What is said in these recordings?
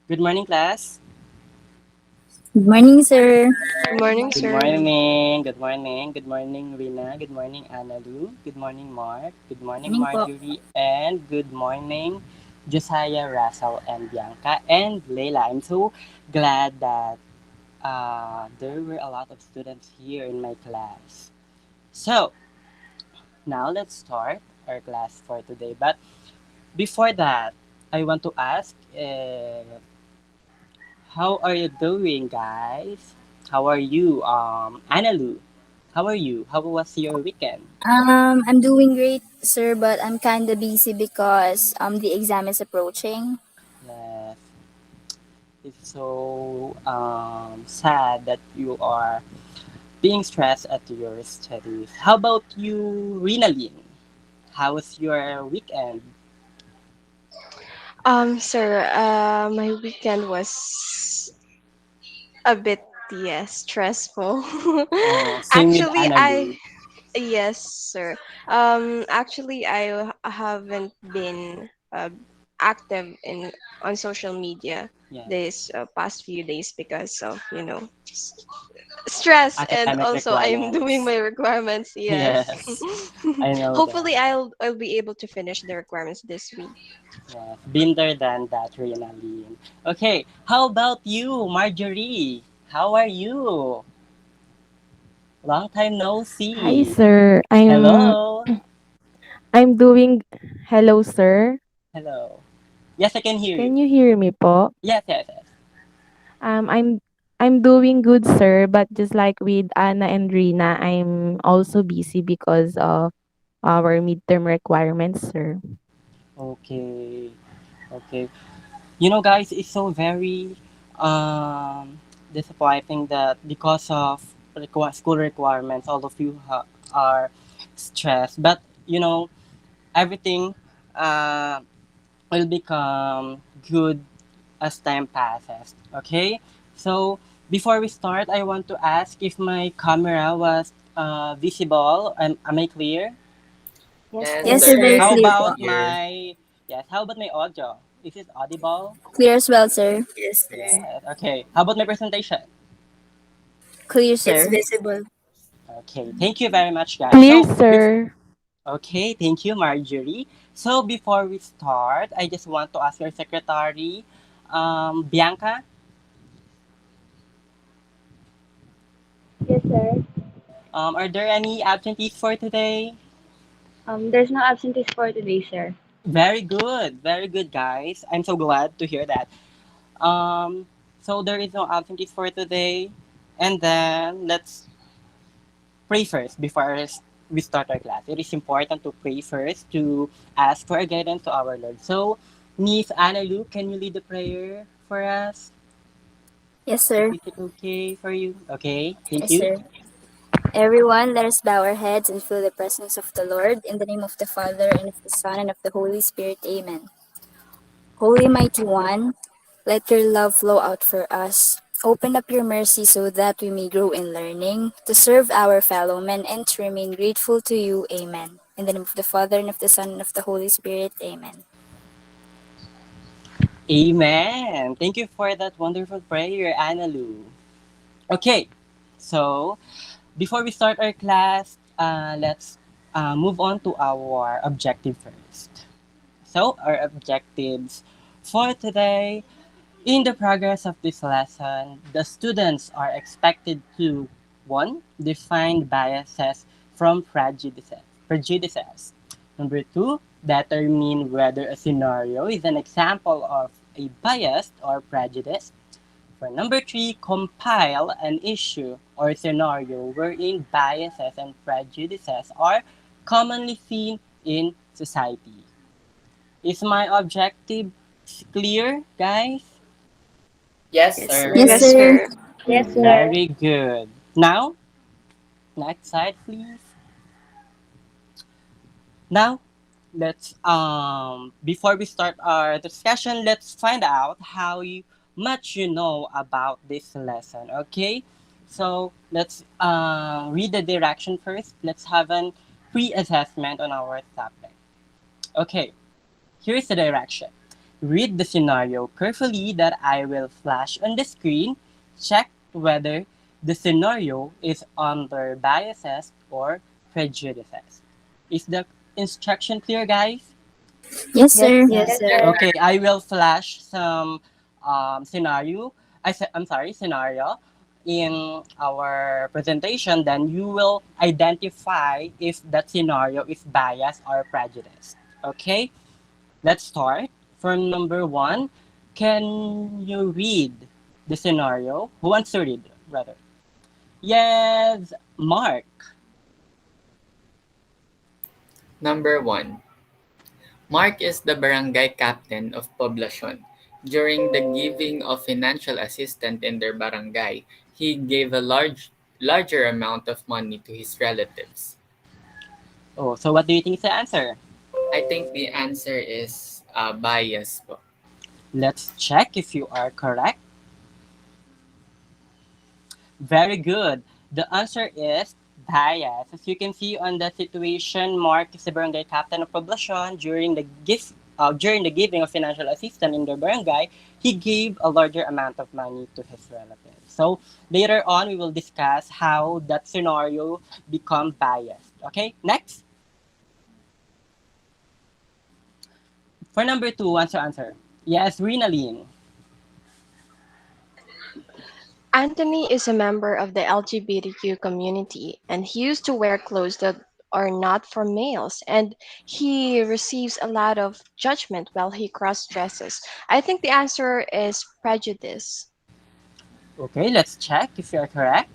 Good morning, class. Good morning, sir. Good morning, Good sir. morning. Good morning. Good morning, Rina. Good morning, Analu. Good morning, Mark. Good morning, Morning po. Marjorie. And good morning, Josiah, Russell, and Bianca, and Leila. I'm so glad that there were a lot of students here in my class. So, now let's start our class for today. But before that, I want to ask how are you doing, guys? How are you, Analu? How are you? How was your weekend? I'm doing great, sir, but I'm kind of busy because the exam is approaching. Yes, it's so sad that you are being stressed at your studies. How about you, Rinalyn? How was your weekend? Sir, my weekend was a bit, yes, stressful. Same with Actually, I Analu. yes, sir. Actually, haven't been active in on social media Yes, this past few days because of stress, and academic also I'm doing requirements. my requirements. Yes. Yes, I know Hopefully, that. I'll be able to finish the requirements this week. Yes, been there than that, Rinalyn. Okay, how about you, Marjorie? How are you? Long time no Hi, see. sir. Hello. I'm doing. Hello, sir. Hello. Yes, I can hear you. Can you hear me po? Yes, yes, yes. Um, I'm I'm doing good, sir. But just like with Anna and Rina, I'm also busy because of our midterm requirements, sir. Okay. Okay. You know, guys, it's so very um, disappointing that because of school requirements, all of you are stressed. But you know, everything uh, will become good as time passes. Okay. So before we start, I want to ask if my camera was visible. Am I clear? Yes, Yes, sir. sir, very How Yes, clear we're po. about here. my yes? How about my audio? Is it audible? Clear as well, sir. Yes. Okay. How about my presentation? Clear, sir. It's visible. Okay. Thank you very much, guys. Clear, So, sir. okay. Thank you, Marjorie. So, before we start, I just want to ask your secretary, Bianca. Yes, sir. Are there any absentees for today? There's no absentees for today, sir. Very good, guys. I'm so glad to hear that. Um, so there is no absentees for today, and then let's pray first before we start our class. It is important to pray first to ask for a guidance to our Lord. So, Miss Anna Lu, can you lead the prayer for us? Yes, sir. Is it okay for you? Okay, thank Yes, you. sir. Everyone, let us bow our heads and feel the presence of the Lord. In the name of the Father, and of the Son, and of the Holy Spirit. Amen. Holy Mighty One, let your love flow out for us. Open up your mercy so that we may grow in learning, to serve our fellow men, and to remain grateful to you. Amen. In the name of the Father, and of the Son, and of the Holy Spirit. Amen. Amen. Thank you for that wonderful prayer, Anna Lu. Okay, so before we start our class, let's move on to our objective first. So, our objectives for today: in the progress of this lesson, the students are expected to 1. Define biases from prejudices. Number 2. Determine whether a scenario is an example of a bias or prejudice. For number 3, compile an issue or scenario wherein biases and prejudices are commonly seen in society. Is my objective clear, guys? Yes, Yes, sir. yes, Yes, sir. sir. Yes, sir. Very good. Now, next slide, please. Now, let's before we start our discussion, let's find out how much you know about this lesson. Okay, so let's read the direction first. Let's have an pre-assessment on our topic. Okay, here's the direction. Read the scenario carefully that I will flash on the screen. Check whether the scenario is under biases or prejudices. Is the instruction clear, guys? Yes, sir. Yes, sir. Okay, I will flash some scenario. I'm sorry, scenario in our presentation. Then you will identify if that scenario is biased or prejudiced. Okay, let's start from number one. Can you read the scenario? Who wants to read, rather? Yes, Mark. Number 1. Mark is the barangay captain of Poblacion. During the giving of financial assistance in their barangay, he gave a larger amount of money to his relatives. Oh, so what do you think is the answer? I think the answer is bias po. Let's check if you are correct. Very good. The answer is bias. As you can see on the situation, Mark is the barangay captain of Poblacion. During the giving of financial assistance in the barangay, he gave a larger amount of money to his relatives. So later on, we will discuss how that scenario become biased. Okay, next. For number two, wants to answer. Yes, Renaline. Anthony is a member of the LGBTQ community, and he used to wear clothes that are not for males, and he receives a lot of judgment while he cross dresses. I think the answer is prejudice. Okay, let's check if you are correct.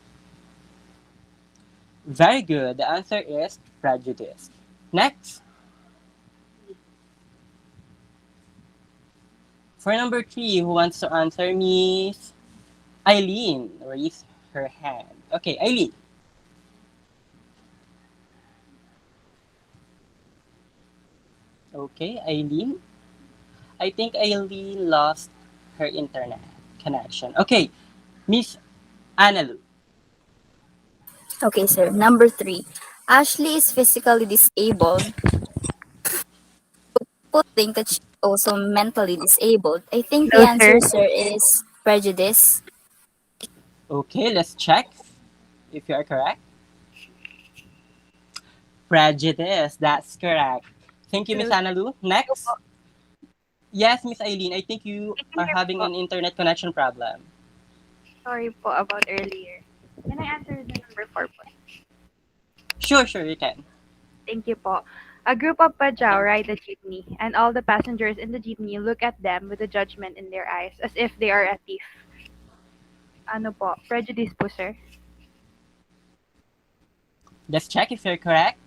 Very good. The answer is prejudice. Next. For number three, who wants to answer? Miss Eileen. Raise her hand. Okay, Eileen. Okay, Eileen. I think Eileen lost her internet connection. Okay, Miss Analu. Okay, sir. Number 3. Ashley is physically disabled. People think that she's also mentally disabled. I think the No, answer, sir. sir, is prejudice. Okay, let's check if you are correct. Prejudice. That's correct. Thank you, Miss Hello. Analu. Next. Yes, Miss Eileen. I think you I can are hear having po. an internet connection problem. Sorry po about earlier. Can I answer the number 4 po? Sure, sure, you can. Thank you po. A group of Pajao ride a jeepney, and all the passengers in the jeepney look at them with a judgment in their eyes, as if they are a thief. Ano po? Prejudice po, sir. Let's check if you're correct.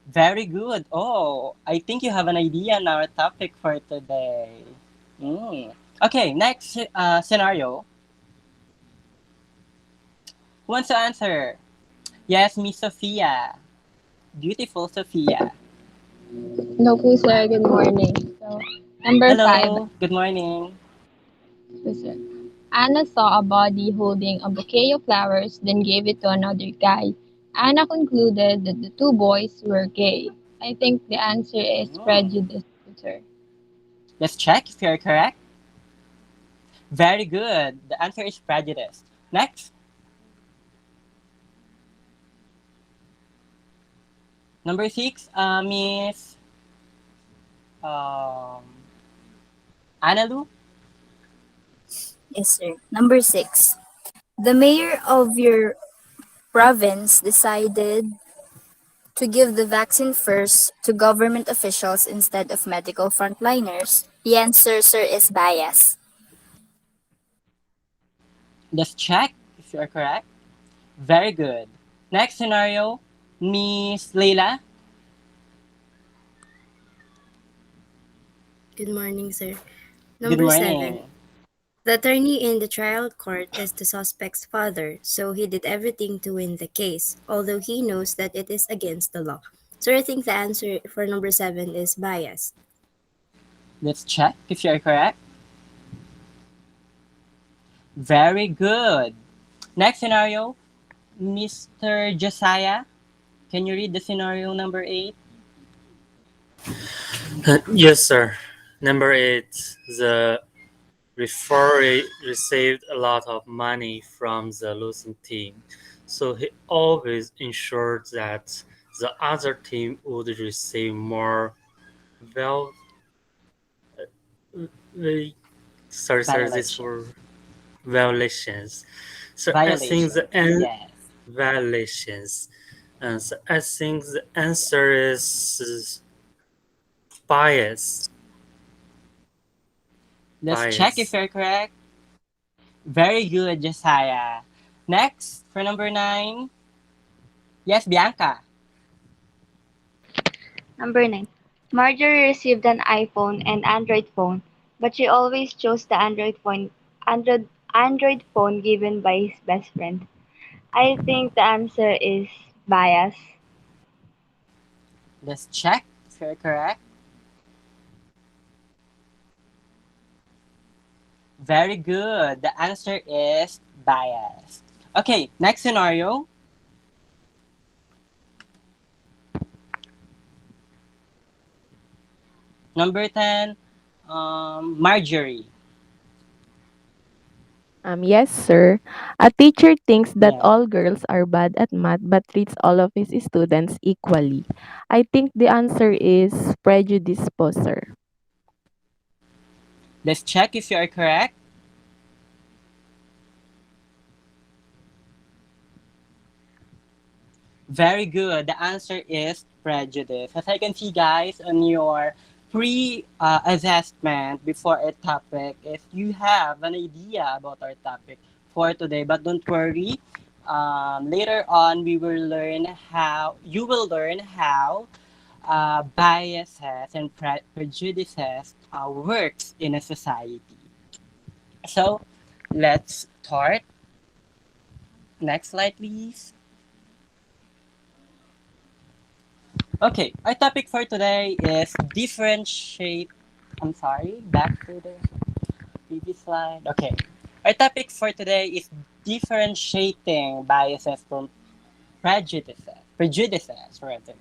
Very good. Oh, I think you have an idea on our topic for today. Mm. Okay, next scenario. Who wants to answer? Yes, Miss Sophia. Beautiful Sophia. No po, sir. Good morning. So, number 5. Hello, good morning. So, sir. Anna saw a body holding a bouquet of flowers, then gave it to another guy. Anna concluded that the two boys were gay. I think the answer is Mm. prejudice, sir. Let's check if you're correct. Very good. The answer is prejudice. Next. Number six, Miss um, Analu. Yes, sir. Number 6. The mayor of your province decided to give the vaccine first to government officials instead of medical frontliners. The answer, sir, is bias. Let's check if you are correct. Very good. Next scenario, Miss Leila. Good morning, sir. Good Number 7. morning. The attorney in the trial court is the suspect's father, so he did everything to win the case, although he knows that it is against the law. So I think the answer for number 7 is bias. Let's check if you are correct. Very good. Next scenario, Mr. Josiah. Can you read the scenario number 8? Yes, sir. Number eight, the referee received a lot of money from the losing team, so he always ensured that the other team would receive more. Well, we sorry, this Violations. were violations. So I think the Violations. Yes. violations. And so I think the answer is bias. Let's check if Bias. you're correct. Very good, Josiah. Next, for number 9. Yes, Bianca. Number 9. Marjorie received an iPhone and Android phone, but she always chose the Android phone given by his best friend. I think the answer is bias. Let's check if you're correct. Very good. The answer is biased. Okay, next scenario. Number 10, Marjorie. Yes, sir. A teacher thinks that Yeah. all girls are bad at math but treats all of his students equally. I think the answer is prejudice po, sir. Let's check if you are correct. Very good. The answer is prejudice. As I can see, guys, on your pre-assessment before a topic, if you have an idea about our topic for today, but don't worry. Later on, we will learn how you will learn how biases and prejudices works in a society. So, let's start. Next slide, please. Okay, our topic for today is differentiate. I'm sorry, back to the previous slide. Okay, our topic for today is differentiating biases from prejudices. Prejudices, rather.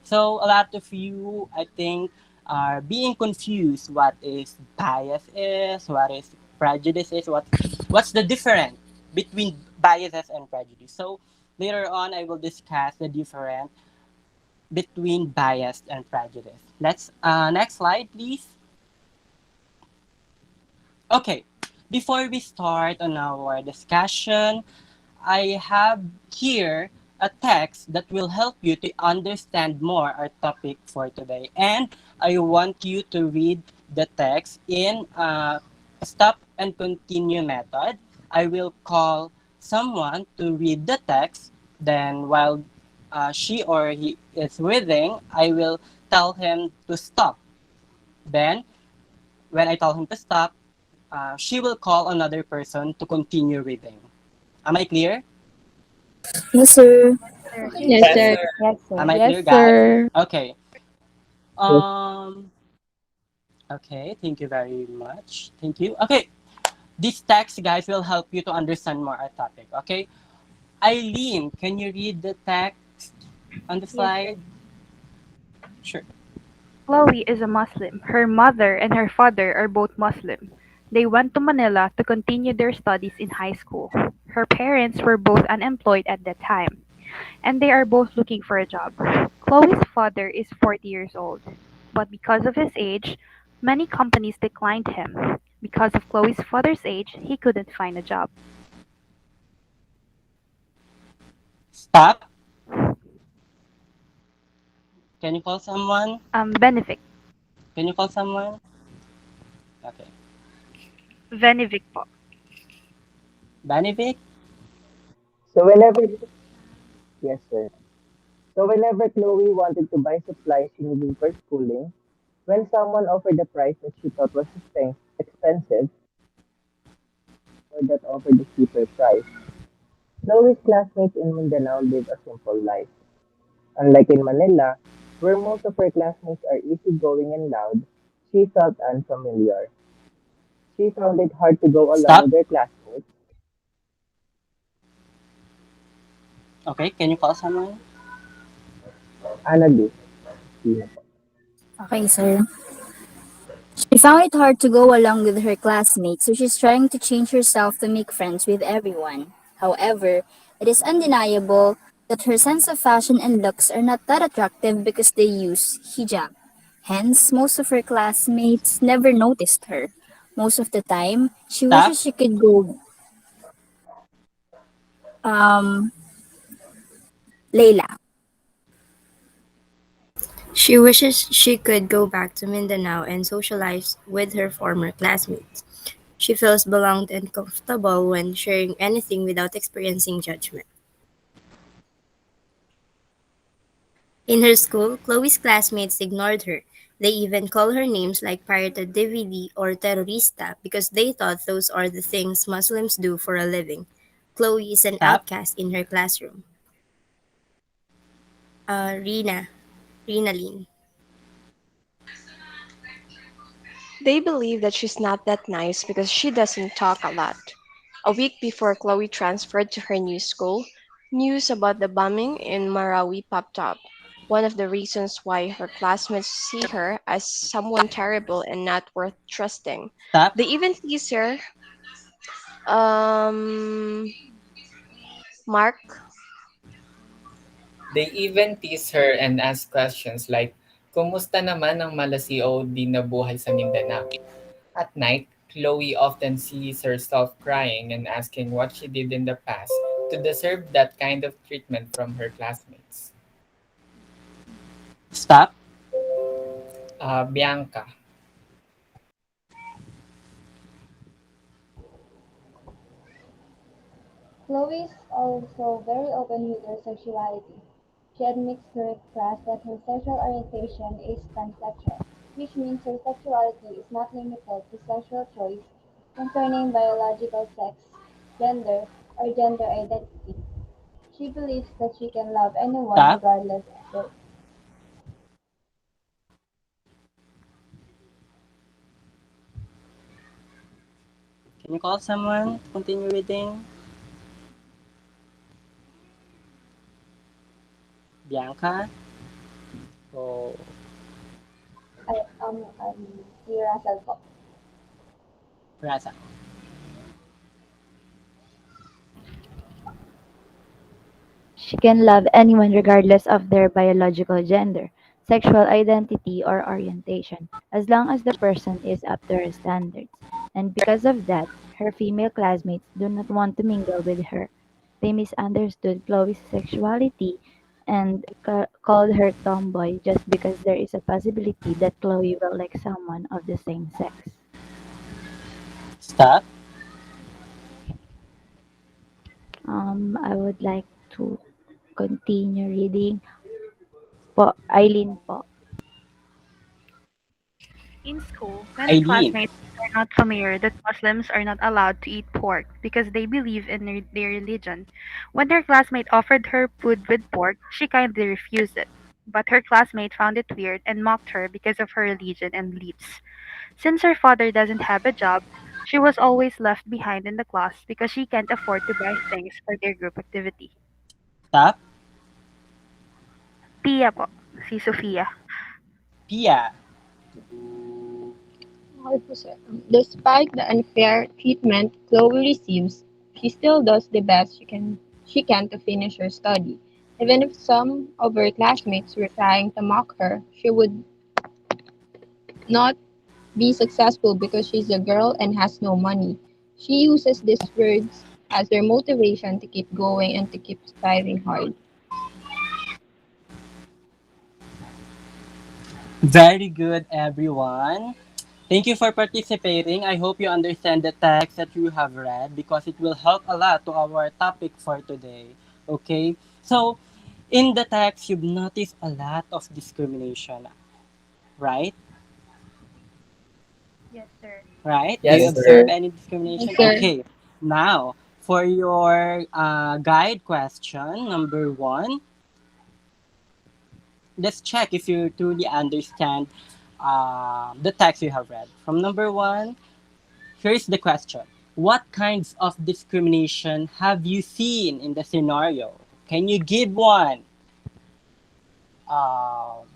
So a lot of you, I think, are being confused. What is bias is? What is prejudice is? What's the difference between biases and prejudice? So later on, I will discuss the difference between bias and prejudice. Let's next slide, please. Okay, before we start on our discussion, I have here a text that will help you to understand more our topic for today. And I want you to read the text in stop and continue method. I will call someone to read the text. Then while she or he is reading, I will tell him to stop. Then when I tell him to stop, she will call another person to continue reading. Am I clear? Yes, sir. Sir. Yes, sir. Yes, Am sir. I Yes, clear, guys? sir. Okay. Um. Okay. Thank you very much. Thank you. Okay. This text, guys, will help you to understand more our topic. Okay. Eileen, can you read the text on the Yes, sir. slide? Sure. Chloe is a Muslim. Her mother and her father are both Muslim. They went to Manila to continue their studies in high school. Her parents were both unemployed at that time, and they are both looking for a job. Chloe's father is 40 years old, but because of his age, many companies declined him. Because of Chloe's father's age, he couldn't find a job. Stop. Can you call someone? Benefit. Can you call someone? Okay. Benefit po. Benefit. So whenever, yes, sir. So whenever Chloe wanted to buy supplies she needed for schooling, when someone offered a price that she thought was expensive, or that offered a cheaper price, Chloe's classmates in Mindanao live a simple life. Unlike in Manila, where most of her classmates are easygoing and loud, she felt unfamiliar. She found it hard to go along Stop. with her classmates. Okay. Can you call someone? Annalie, sino po? Okay, sir. She found it hard to go along with her classmates, so she's trying to change herself to make friends with everyone. However, it is undeniable that her sense of fashion and looks are not that attractive because they use hijab. Hence, most of her classmates never noticed her. Most of the time, she Stop. wishes she could go, um, Layla. She wishes she could go back to Mindanao and socialize with her former classmates. She feels belonged and comfortable when sharing anything without experiencing judgment. In her school, Chloe's classmates ignored her. They even call her names like pirated DVD or terrorista because they thought those are the things Muslims do for a living. Chloe is an Stop. outcast in her classroom. Rina, Rina Lynn. They believe that she's not that nice because she doesn't talk a lot. A week before Chloe transferred to her new school, news about the bombing in Marawi popped up. One of the reasons why her classmates see her as someone terrible and not worth trusting. Stop. They even tease her, um, Mark, They even tease her and ask questions like, Kumusta naman ang mala COD na buhay sa Mindanao? At night, Chloe often sees herself crying and asking what she did in the past to deserve that kind of treatment from her classmates. Stop. Bianca. Chloe is also very open with her sexuality. She admits to her class that her sexual orientation is pansexual, which means her sexuality is not limited to sexual choice concerning biological sex, gender, or gender identity. She believes that she can love anyone Stop. regardless of both. Can you call someone to continue reading? Bianca? Oh, Ay, si Russell po. Raza. She can love anyone regardless of their biological gender, sexual identity, or orientation, as long as the person is up to her standards. And because of that, her female classmates do not want to mingle with her. They misunderstood Chloe's sexuality and called her tomboy just because there is a possibility that Chloe will like someone of the same sex. Stop. I would like to continue reading po. Eileen po. In school, many Eileen. classmates are not familiar that Muslims are not allowed to eat pork because they believe in their religion. When her classmate offered her food with pork, she kindly refused it. But her classmate found it weird and mocked her because of her religion and beliefs. Since her father doesn't have a job, she was always left behind in the class because she can't afford to buy things for their group activity. Stop. Pia po, si Sofia. Pia. Okay po, sir. Despite the unfair treatment Chloe receives, she still does the best she can to finish her study. Even if some of her classmates were trying to mock her, she would not be successful because she's a girl and has no money. She uses these words as her motivation to keep going and to keep striving hard. Very good, everyone. Thank you for participating. I hope you understand the text that you have read because it will help a lot to our topic for today. Okay? So, in the text, you've noticed a lot of discrimination, right? Yes, sir. Right? Do you Yes, Yes, sir. observe sir. any Yes, discrimination? sir. Okay. Now, for your guide question, number one, let's check if you truly understand the text you have read. From number one, here's the question. What kinds of discrimination have you seen in the scenario? Can you give one? Um,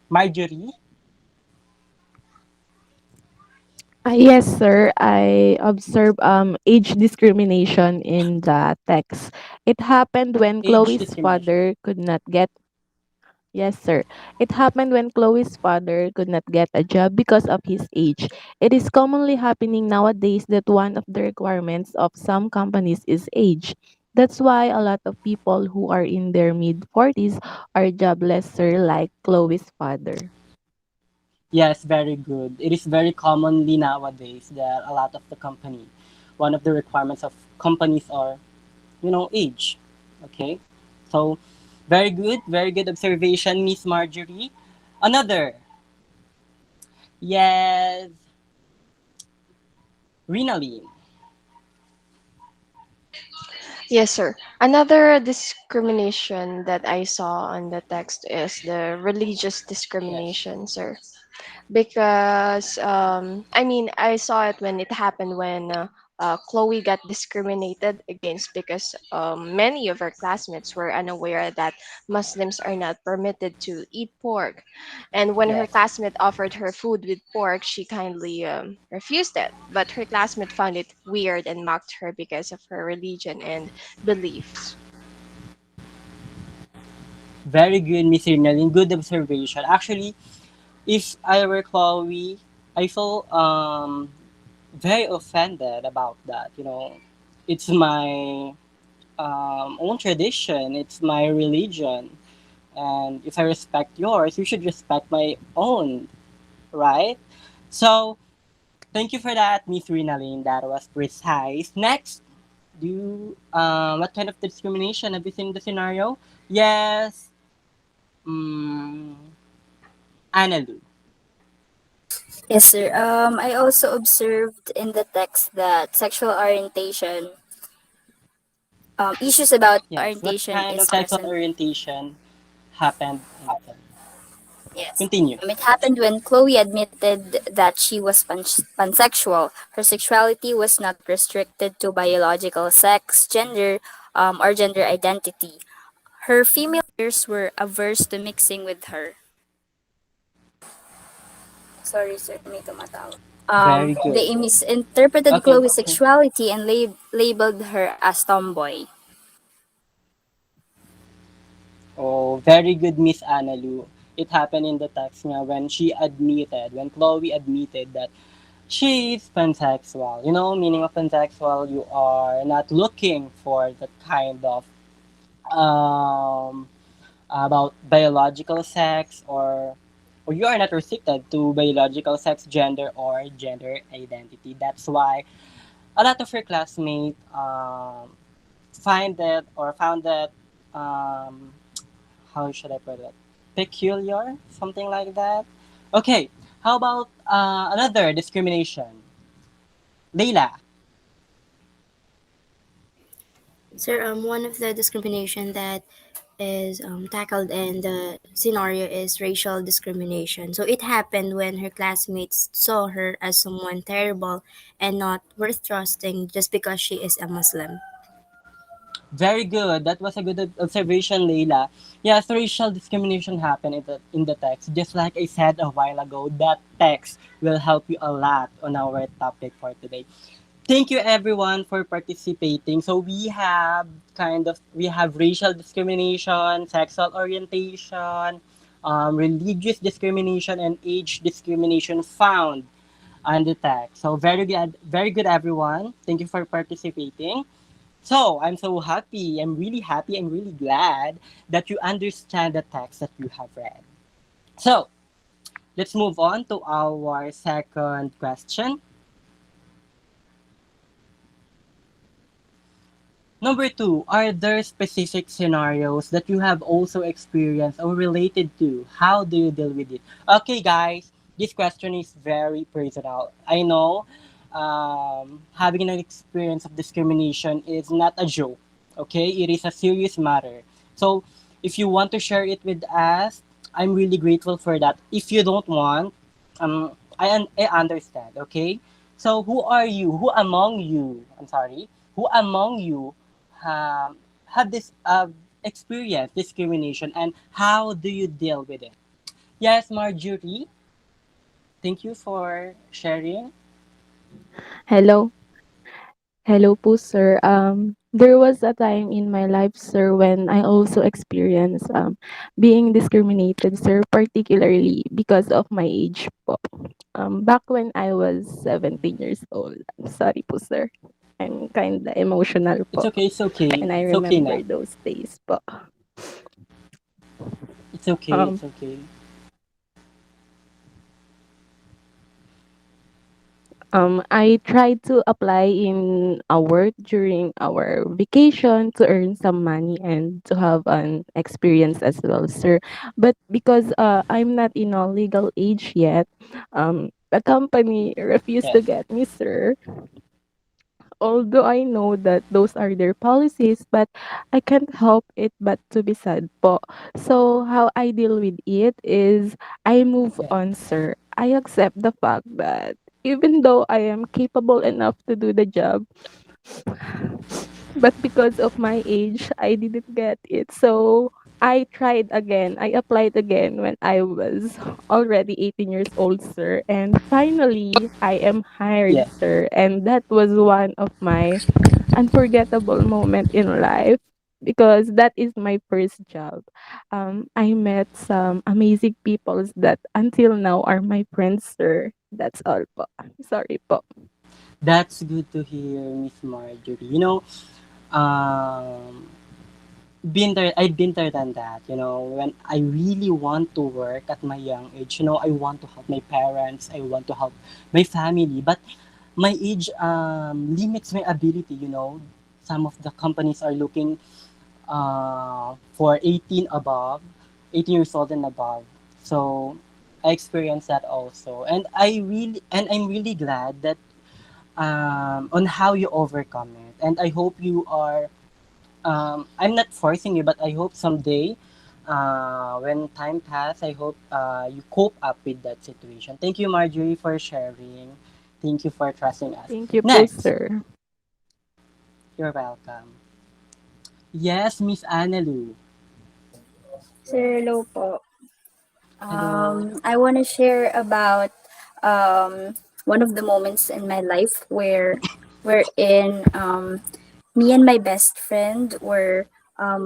Marjorie? Yes, sir. I observe age discrimination in the text. It happened when Age Chloe's discrimination. father could not get Yes, sir. It happened when Chloe's father could not get a job because of his age. It is commonly happening nowadays that one of the requirements of some companies is age. That's why a lot of people who are in their mid 40s are jobless, sir, like Chloe's father. Yes, very good. It is very commonly nowadays that a lot of the company, one of the requirements of companies are, age. Okay? So, very good observation, Miss Marjorie. Another, yes, Rinalyn. Yes, sir. Another discrimination that I saw on the text is the religious Yes. discrimination, sir. Because I mean, I saw it when it happened when Chloe got discriminated against because many of her classmates were unaware that Muslims are not permitted to eat pork, and when her Yes. classmate offered her food with pork, she kindly refused it. But her classmate found it weird and mocked her because of her religion and beliefs. Very good, Miss Rinalyn. Good observation. Actually, if I were Chloe, I feel very offended about that. It's my own tradition. It's my religion, and if I respect yours, you should respect my own, right? So thank you for that, Miss Rinalyn. That was precise. Next, what kind of discrimination have you seen in the scenario? Yes, um, Analu. Yes, sir. I also observed in the text that sexual orientation, issues about Yes, what orientation kind of is sexual present. orientation happened in the film? Yes. Continue. It happened when Chloe admitted that she was pansexual. Her sexuality was not restricted to biological sex, gender, or gender identity. Her female peers were averse to mixing with her. Sorry, sir, may tumatawag. Very good. They misinterpreted Okay. Chloe's sexuality and labeled her as tomboy. Oh, very good, Miss Analu. It happened in the text nga when Chloe admitted that she is pansexual. Meaning of pansexual, you are not looking for that kind of um, about biological sex or you are not restricted to biological sex, gender, or gender identity. That's why a lot of her classmates found that um, how should I put it? Peculiar, something like that. Okay, how about another discrimination? Leila. Sir, one of the discrimination that is tackled in the scenario is racial discrimination. So it happened when her classmates saw her as someone terrible and not worth trusting just because she is a Muslim. Very good. That was a good observation, Leila. Yes, racial discrimination happened in the text. Just like I said a while ago, that text will help you a lot on our topic for today. Thank you everyone for participating. So we have racial discrimination, sexual orientation, religious discrimination, and age discrimination found on the text. So very good everyone. Thank you for participating. So I'm so happy. I'm really happy. I'm really glad that you understand the text that you have read. So let's move on to our second question. Number two, are there specific scenarios that you have also experienced or related to? How do you deal with it? Okay, guys, this question is very personal. I know having an experience of discrimination is not a joke, okay? It is a serious matter. So, if you want to share it with us, I'm really grateful for that. If you don't want, I understand, okay? So, who are you? Who among you? I'm sorry. Who among you have this experience discrimination and how do you deal with it? Yes, Marjorie, thank you for sharing. Hello. Hello po, sir. There was a time in my life, sir, when I also experienced being discriminated, sir, particularly because of my age po. Back when I was 17 years old. I'm sorry po, sir. I'm kind of emotional It's po okay, it's okay. when I It's okay remember na. those days po. It's okay, Um, it's okay. I tried to apply in a work during our vacation to earn some money and to have an experience as well, sir. But because I'm not in a legal age yet, the company refused to Yes. get me, sir. Although I know that those are their policies, but I can't help it but to be sad po. So how I deal with it is I move Yeah. on, sir. I accept the fact that even though I am capable enough to do the job, but because of my age, I didn't get it. So I tried again. I applied again when I was already 18 years old, sir. And finally, I am hired, Yes. sir. And that was one of my unforgettable moment in life because that is my first job. I met some amazing people that until now are my friends, sir. That's all po. Sorry po. That's good to hear, Miss Marjorie. Um, I've been there than that. When I really want to work at my young age, I want to help my parents, I want to help my family, but my age limits my ability. Some of the companies are looking for 18 years old and above. So I experienced that also, and I'm really glad that on how you overcome it, and I hope you are. I'm not forcing you, but I hope someday, when time pass, I hope you cope up with that situation. Thank you, Marjorie, for sharing. Thank you for trusting us. Thank you po, Next, sir. you're welcome. Yes, Miss Annalou. Sir, hello po. Hello. I want to share about one of the moments in my life wherein me and my best friend were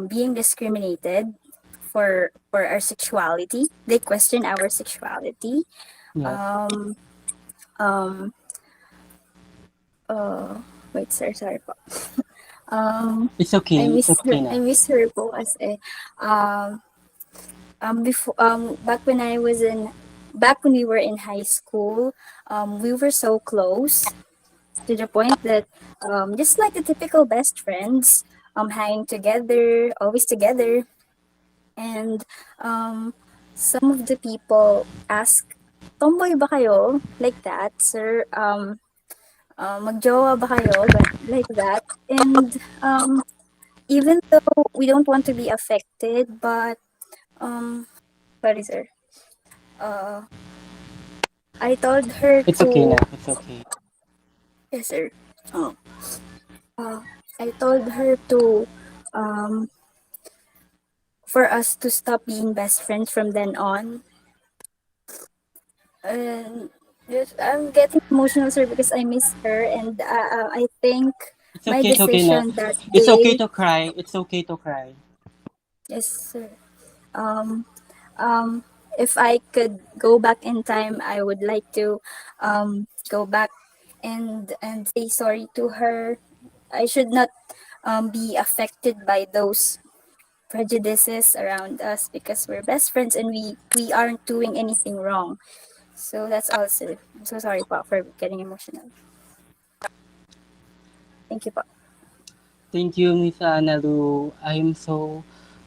being discriminated for our sexuality. They question our sexuality. Yes. Um, um, wait, sir, sorry po. Um, It's okay. It's okay I na. miss her po kasi um, before back when we were in high school, we were so close to the point that just like the typical best friends, hanging together, always together, and some of the people ask, "Tomboy ba kayo?" Like that, sir. Magjowa ba kayo? Like that, and even though we don't want to be affected, but um, sorry, sir. Uh, I told her It's okay na. to, It's okay. yes, sir. Oh, uh, I told her to, um, for us to stop being best friends from then on. And yes, I'm getting emotional, sir, because I miss her, and I think It's my okay. It's okay na. decision that It's okay day, to cry. It's okay to cry. yes, sir. Um, um, if I could go back in time, I would like to, go back and say sorry to her. I should not be affected by those prejudices around us because we're best friends and we aren't doing anything wrong. So that's all, sir. I'm so sorry po for getting emotional. Thank you po. Thank you, Miss Analu. I'm so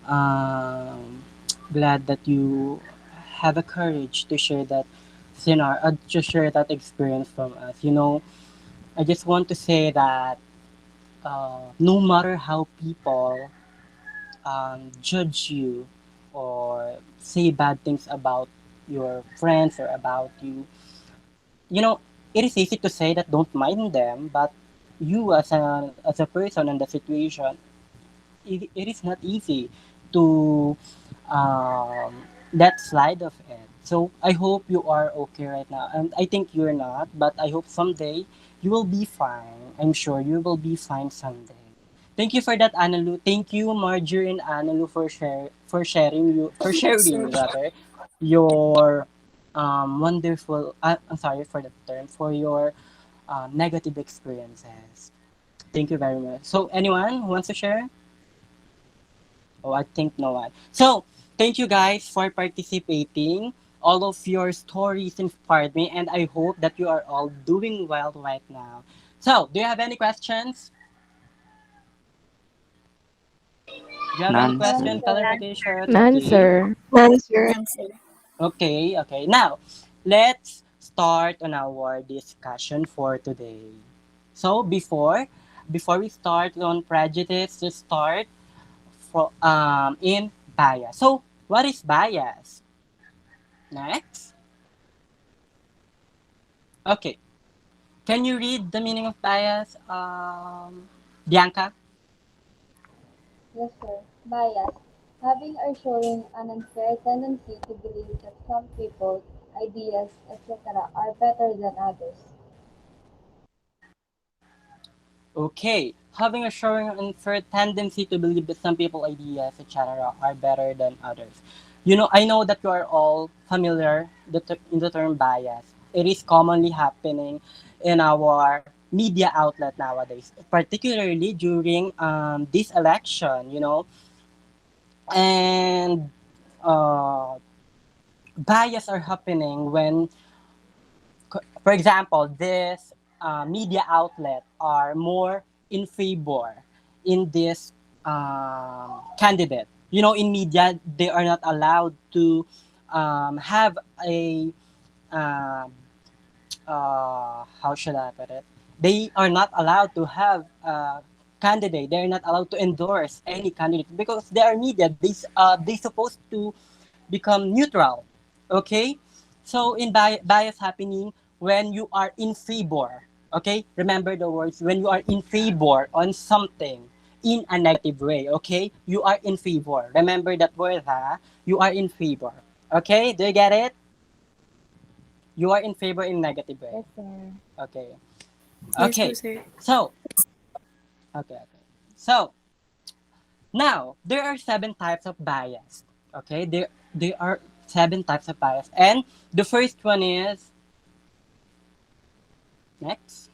um, glad that you have a courage to share that to share that experience from us. I just want to say that no matter how people judge you or say bad things about your friends or about you, you know, it is easy to say that don't mind them, but you as a person in the situation, it is not easy to um, that slide of it. So I hope you are okay right now. And I think you're not, but I hope someday you will be fine. I'm sure you will be fine someday. Thank you for that, Analu. Thank you, Marjorie and Analu, for Yes, sir. sharing rather your wonderful. I'm sorry for the term, for your negative experiences. Thank you very much. So, anyone who wants to share? Oh, I think no one. So, thank you guys for participating. All of your stories inspired me, and I hope that you are all doing well right now. So, do you have any questions? Do you have any None, None, question, sir. sir. clarifications? None, Okay. sir. Answer. None, sir. Okay, okay. Now, let's start on our discussion for today. So, before we start on prejudice, let's start in bias. So, what is bias? Next. Okay. Can you read the meaning of bias, Bianca? Yes, sir. Bias. Having or showing an unfair tendency to believe that some people, ideas, etc. are better than others. Okay. Having a showing unfair tendency to believe that some people, ideas, etc., are better than others. You know, I know that you are all familiar in the term bias. It is commonly happening in our media outlet nowadays, particularly during this election. You know, and uh, bias are happening when, for example, this media outlet are more in favor in this candidate. You know, in media, they are not allowed to have a uh, how should I put it? They are not allowed to have a candidate. They are not allowed to endorse any candidate because they are media. They supposed to become neutral. Okay, so in bias happening when you are in favor. Okay, remember the words, when you are in favor on something in a negative way. Okay, you are in favor. Remember that word, ha? You are in favor. Okay, do you get it? You are in favor in negative way. Yes, sir. Okay. Yes po, Okay. sir. So, okay. So, now there are seven types of bias. Okay? There are seven types of bias. And the first one is next.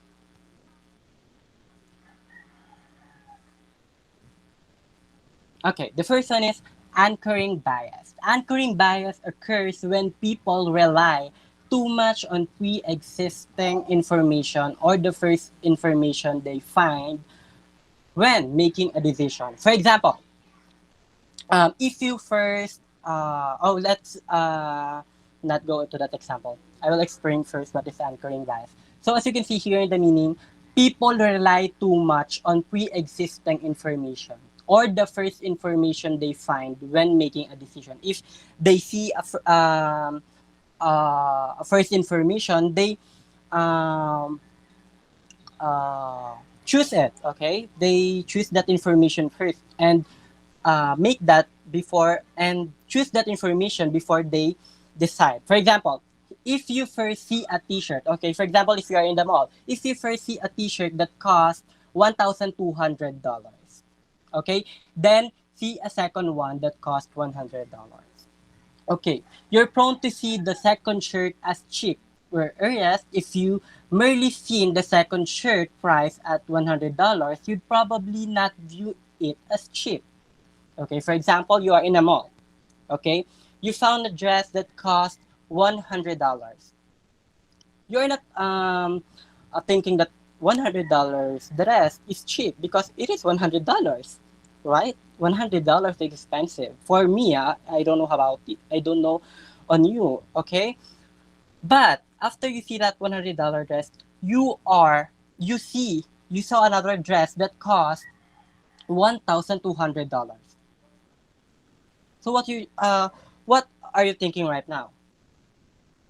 Okay, the first one is anchoring bias. Anchoring bias occurs when people rely too much on pre-existing information or the first information they find when making a decision. For example, if you first, let's not go into that example. I will explain first what is anchoring bias. So as you can see here in the meaning, people rely too much on pre-existing information or the first information they find when making a decision. If they see a first information, they um, uh, choose it. Okay, they choose that information first and make that before and choose that information before they decide. For example, if you first see a T-shirt, okay, for example, if you are in the mall, if you first see a T-shirt that costs $1,200, okay, then see a second one that costs $100. Okay, you're prone to see the second shirt as cheap, whereas if you merely seen the second shirt price at $100, you'd probably not view it as cheap. Okay, for example, you are in a mall. Okay, you found a dress that cost $100. You're not thinking that $100 dress is cheap because it is $100, right? $100 is expensive. For me, I don't know about it. I don't know on you. Okay, but after you see that $100 dress, you saw another dress that cost $1,200. So what are you thinking right now?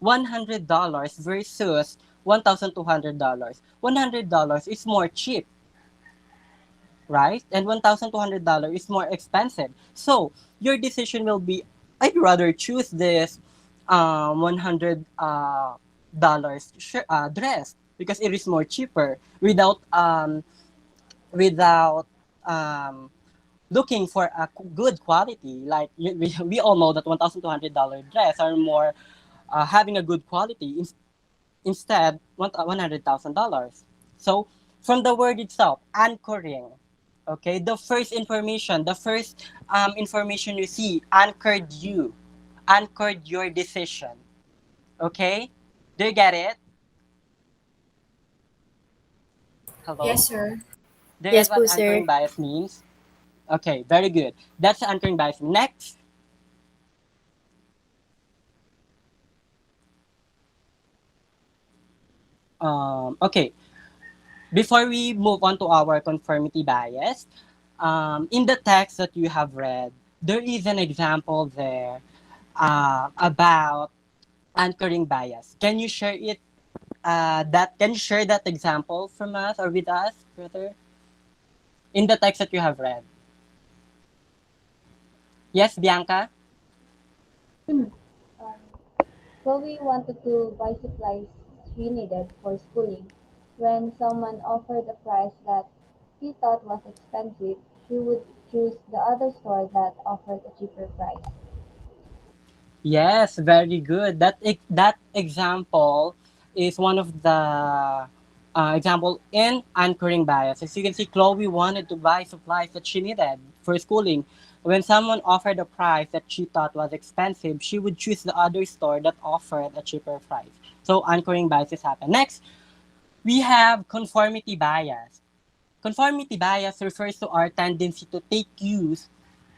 $100 versus $1,200. $100 is more cheap, right? And $1,200 is more expensive. So your decision will be, I'd rather choose this $100 dress because it is more cheaper without um, looking for a good quality. Like we all know that $1,200 dress are more having a good quality instead $100,000. So from the word itself, anchoring. Okay, the first information you see anchored your decision. Okay, do you get it? Yes, Hello, sir. do you Yes get what po, anchoring sir. bias means? Okay, very good. That's the anchoring bias. Next, okay, before we move on to our conformity bias, in the text that you have read, there is an example there about anchoring bias. Can you share it? Can you share that example from us or with us, brother? In the text that you have read. Yes, Bianca. Um, Chloe wanted to buy supplies she needed for schooling. When someone offered a price that she thought was expensive, she would choose the other store that offered a cheaper price. Yes, very good. That example is one of the example in anchoring bias. As you can see, Chloe wanted to buy supplies that she needed for schooling. When someone offered a price that she thought was expensive, she would choose the other store that offered a cheaper price. So anchoring biases happen. Next, we have conformity bias. Conformity bias refers to our tendency to take cues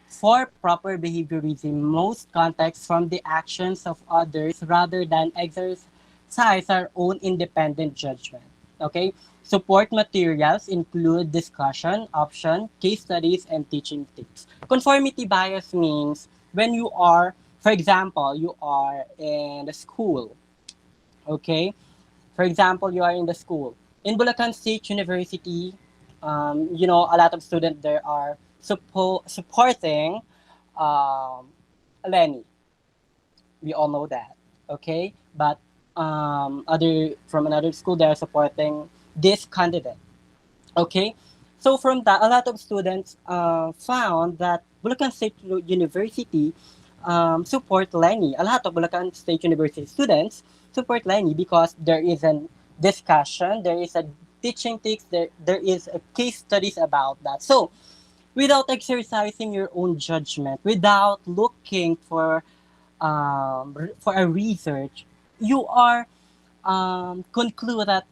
for proper behaviorism, most contexts from the actions of others rather than exercise our own independent judgment. Okay? Support materials include discussion, option, case studies, and teaching tips. Conformity bias means when you are, for example, you are in the school, okay? For example, you are in the school. In Bulacan State University, a lot of students there are supporting um, Lenny. We all know that, okay? But other from another school, they are supporting this candidate, okay? So from that, a lot of students found that Bulacan State University support Lenny. A lot of Bulacan State University students support Lenny because there is a discussion, there is a teaching tips, there is a case studies about that. So without exercising your own judgment, without looking for a research, you are conclude that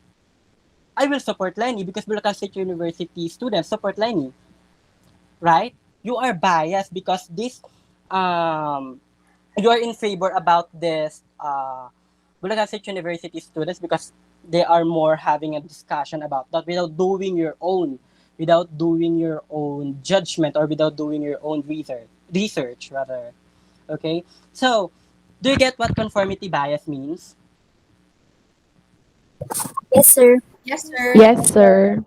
I will support Lenny because Bulacan State University students support Lenny, right? You are biased because um, you are in favor about this Bulacan State University students because they are more having a discussion about that without doing your own judgment or without doing your own research rather. Okay, so do you get what conformity bias means? Yes, sir. Yes, sir.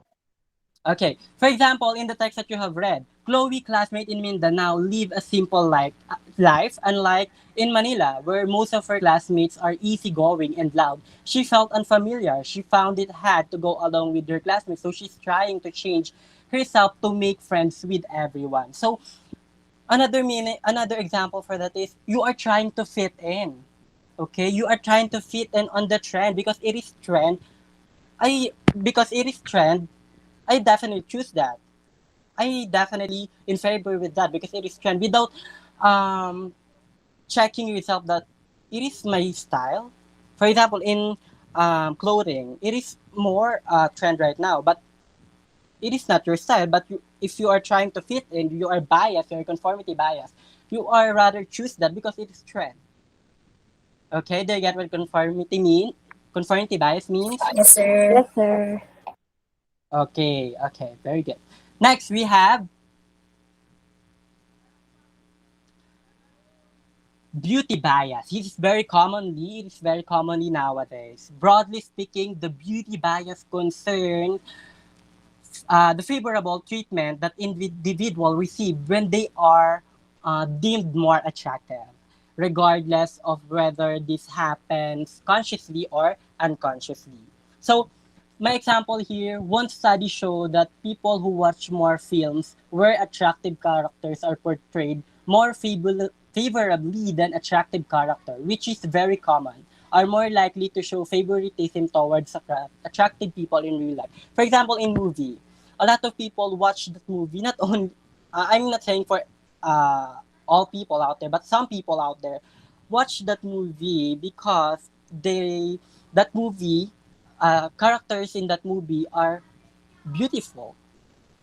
Okay. For example, in the text that you have read, Chloe, classmate in Mindanao, live a simple life, unlike in Manila, where most of her classmates are easygoing and loud. She felt unfamiliar. She found it hard to go along with her classmates, so she's trying to change herself to make friends with everyone. So another example for that is you are trying to fit in. Okay, you are trying to fit in on the trend because it is trend. Because it is trend, I definitely choose that. I definitely in favor with that because it is trend without um, checking yourself that it is my style. For example, in clothing, it is more trend right now, but it is not your style. But if you are trying to fit in, you are biased, you are conformity bias. You are rather choose that because it is trend. Okay, do you get what conformity mean? Conformity bias means? Yes, sir. Yes, sir. Okay, okay, very good. Next, we have beauty bias. It is very commonly nowadays. Broadly speaking, the beauty bias concerns the favorable treatment that individual receive when they are deemed more attractive. regardless of whether this happens consciously or unconsciously. So, my example here, one study showed that people who watch more films where attractive characters are portrayed more favorably than attractive character, which is very common, are more likely to show favoritism towards attractive people in real life. For example, in movie, a lot of people watch that movie, not only, I'm not saying for uh, all people out there, but some people out there watch that movie because that movie characters in that movie are beautiful.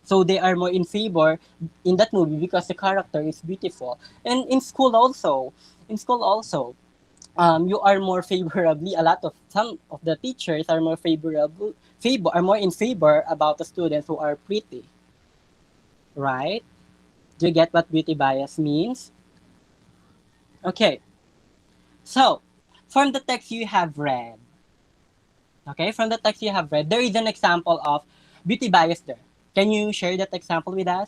So they are more in favor in that movie because the character is beautiful. And in school also, you are more favorably. A lot of some of the teachers are more are more in favor about the students who are pretty, right? Do you get what beauty bias means? Okay, so from the text you have read, okay, from the text you have read, there is an example of beauty bias there. Can you share that example with us?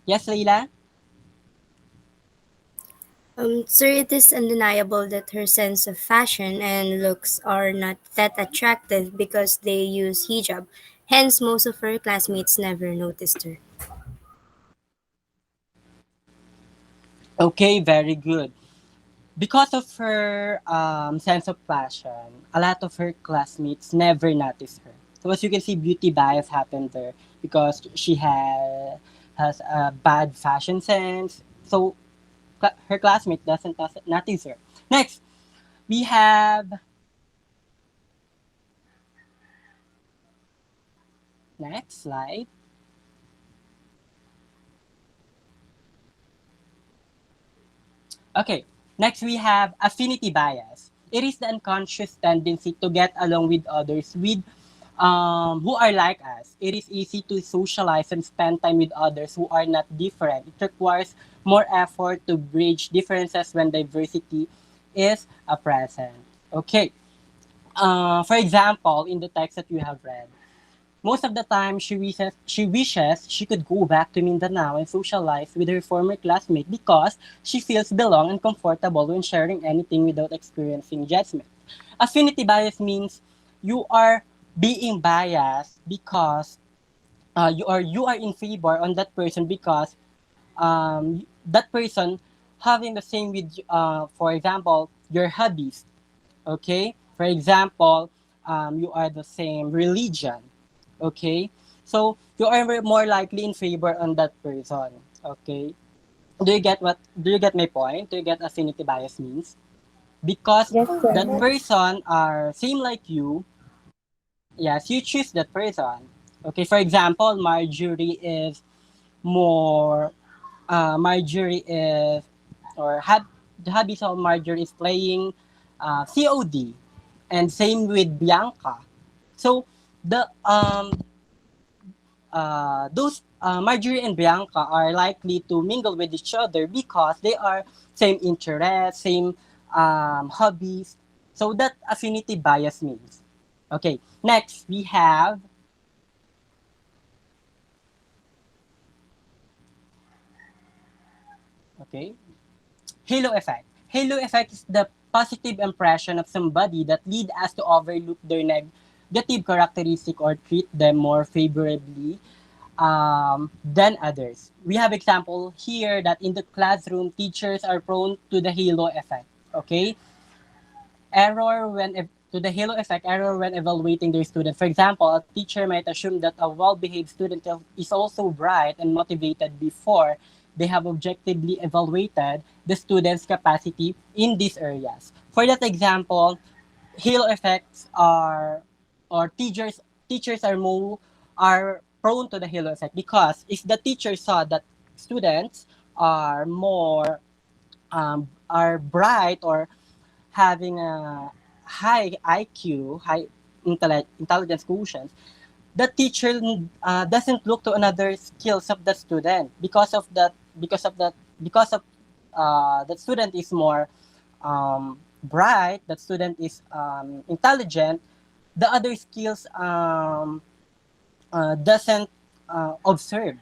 Yes, Leila? Sir, it is undeniable that her sense of fashion and looks are not that attractive because they use hijab. Hence, most of her classmates never noticed her. Okay, very good. Because of her sense of fashion, a lot of her classmates never noticed her. So as you can see, beauty bias happened there because has a bad fashion sense. So her classmate doesn't notice her. Next, we have next slide. Okay, next we have affinity bias. It is the unconscious tendency to get along with others who are like us. It is easy to socialize and spend time with others who are not different. It requires more effort to bridge differences when diversity is a present. Okay. For example, in the text that you have read, most of the time she wishes she could go back to Mindanao and socialize with her former classmate because she feels belong and comfortable when sharing anything without experiencing judgment. Affinity bias means you are being biased because you are in favor on that person because that person having the same with for example your hobbies. Okay, for example, you are the same religion. Okay, so you are more likely in favor on that person. Okay, do you get my point? Do you get affinity bias means? Because Yes, that sir. person are same like you, yes, you choose that person. Okay, for example, more Marjorie is or had the hobbies of Marjorie is playing COD, and same with Bianca. So the those Marjorie and Bianca are likely to mingle with each other because they are same interests, same hobbies. So that affinity bias means. Okay, next we have okay halo effect. Halo effect is the positive impression of somebody that lead us to overlook their negative characteristic or treat them more favorably than others. We have example here that in the classroom, teachers are prone to the halo effect. Okay, to the halo effect error when evaluating their student. For example, a teacher might assume that a well-behaved student is also bright and motivated before they have objectively evaluated the student's capacity in these areas. For that example, halo effects are or teachers are prone to the halo effect because if the teacher saw that students are more are bright or having a high IQ, high intelligence quotient, the teacher doesn't look to another skills of the student because of that student is more bright, that student is intelligent, the other skills doesn't observe.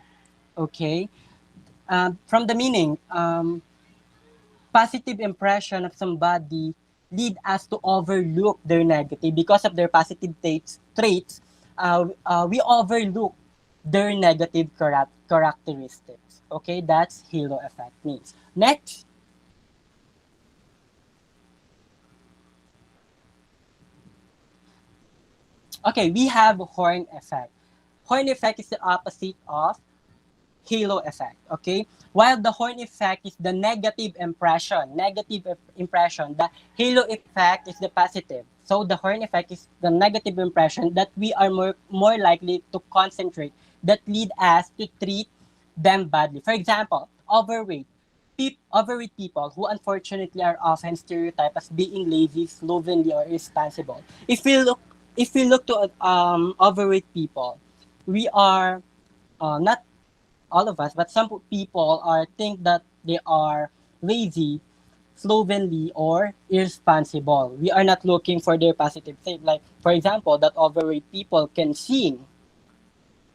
Okay, From the meaning, positive impression of somebody lead us to overlook their negative because of their positive traits. We overlook their negative characteristics. Okay, that's halo effect means. Next, okay, we have horn effect. Horn effect is the opposite of halo effect. Okay, while the horn effect is the negative impression, the halo effect is the positive. So the horn effect is the negative impression that we are more likely to concentrate, that lead us to treat them badly. For example, overweight people who unfortunately are often stereotyped as being lazy, slovenly, or irresponsible. If we look to overweight people, we are not all of us, but some people are think that they are lazy, slovenly, or irresponsible. We are not looking for their positive side. Like, for example, that overweight people can sing.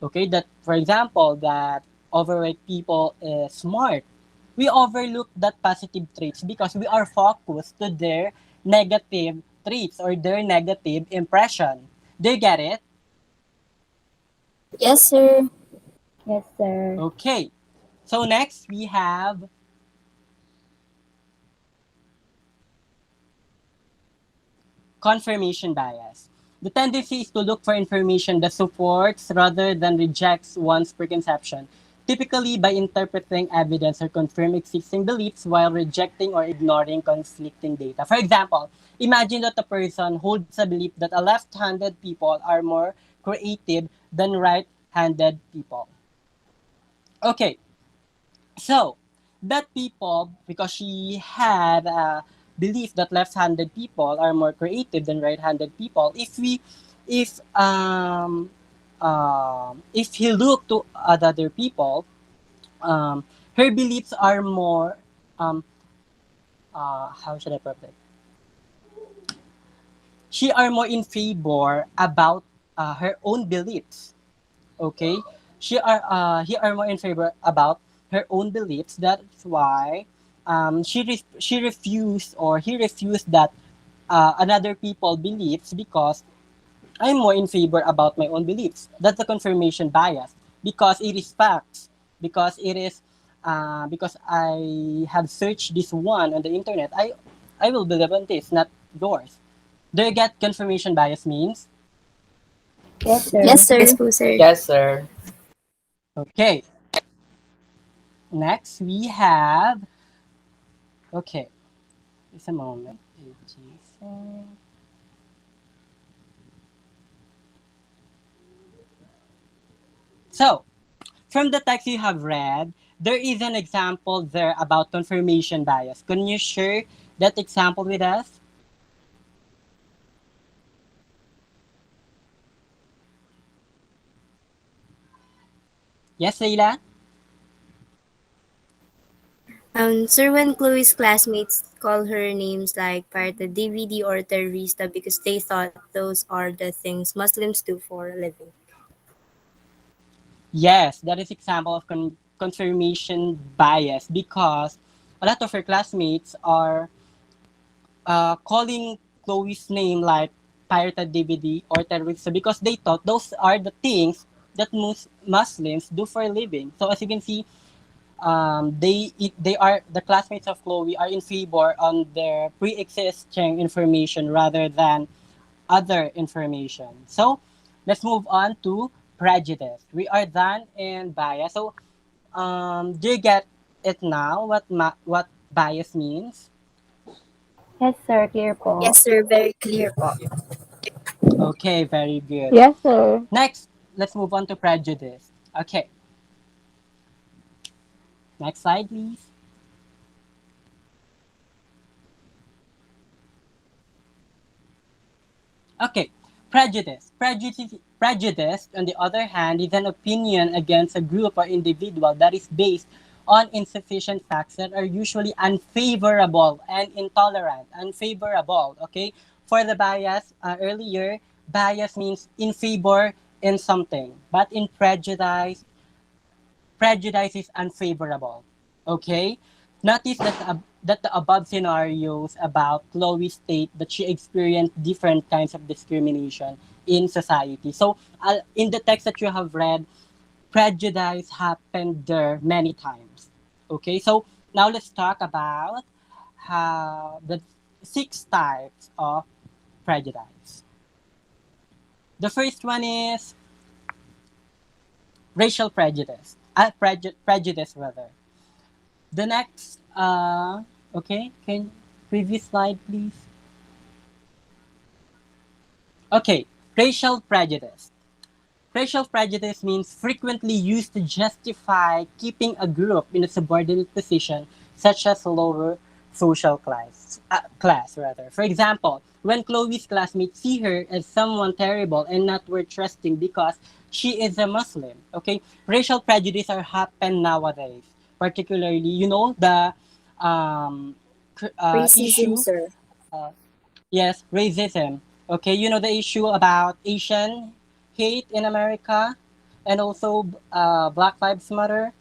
Okay, that for example, that overweight people is smart. We overlook that positive traits because we are focused to their negative traits or their negative impression. Do you get it? Yes, sir. Yes, sir. Okay. So next we have confirmation bias. The tendency is to look for information that supports rather than rejects one's preconception, typically by interpreting evidence or confirming existing beliefs while rejecting or ignoring conflicting data. For example, imagine that a person holds a belief that a left-handed people are more creative than right-handed people. Okay, so that people, because she had a belief that left-handed people are more creative than right-handed people, if he looked to other people, um, her beliefs are more how should I put it? She are more in favor about her own beliefs. Okay, he are more in favor about her own beliefs. That's why she refused, or he refused that another people beliefs, because I'm more in favor about my own beliefs. That's the confirmation bias, because it is facts, because it is because I have searched this one on the internet. I will believe on this, not yours. Do you get confirmation bias means? Yes, Yes, sir. sir. Yes po, sir. Yes, sir. Okay. Next we have, okay, just a moment. So, from the text you have read, there is an example there about confirmation bias. Can you share that example with us? Yes, Leila? Sir, when Chloe's classmates call her names like Pirate DVD or Terrorista because they thought those are the things Muslims do for a living. Yes, that is example of confirmation bias, because a lot of her classmates are calling Chloe's name like pirated DVD or terrorist, because they thought those are the things that most Muslims do for a living. So as you can see, they are the classmates of Chloe are in favor on their pre-existing information rather than other information. So let's move on to prejudice. We are done in bias. So do you get it now? What bias means? Yes, sir. Clear po. Yes, sir. Very clear po. Okay, very good. Yes, sir. Next, let's move on to prejudice. Okay, next slide, please. Okay, prejudice, on the other hand, is an opinion against a group or individual that is based on insufficient facts that are usually unfavorable and intolerant. Unfavorable, okay? For the bias, earlier, bias means in favor in something. But in prejudice is unfavorable. Okay? Notice that the above scenarios about Chloe state that she experienced different kinds of discrimination in society. So, in the text that you have read, prejudice happened there many times. Okay, so now let's talk about how the six types of prejudice. The first one is racial prejudice. Prejudice rather. The next, okay, can previous slide please. Okay, racial prejudice. Racial prejudice means frequently used to justify keeping a group in a subordinate position, such as lower social class rather. For example, when Chloe's classmates see her as someone terrible and not worth trusting because she is a Muslim. Okay, racial prejudice are happen nowadays, particularly the um, Racism, issue. sir. Uh, Yes, racism. Okay, you know the issue about Asian hate in America and also Black Lives Matter.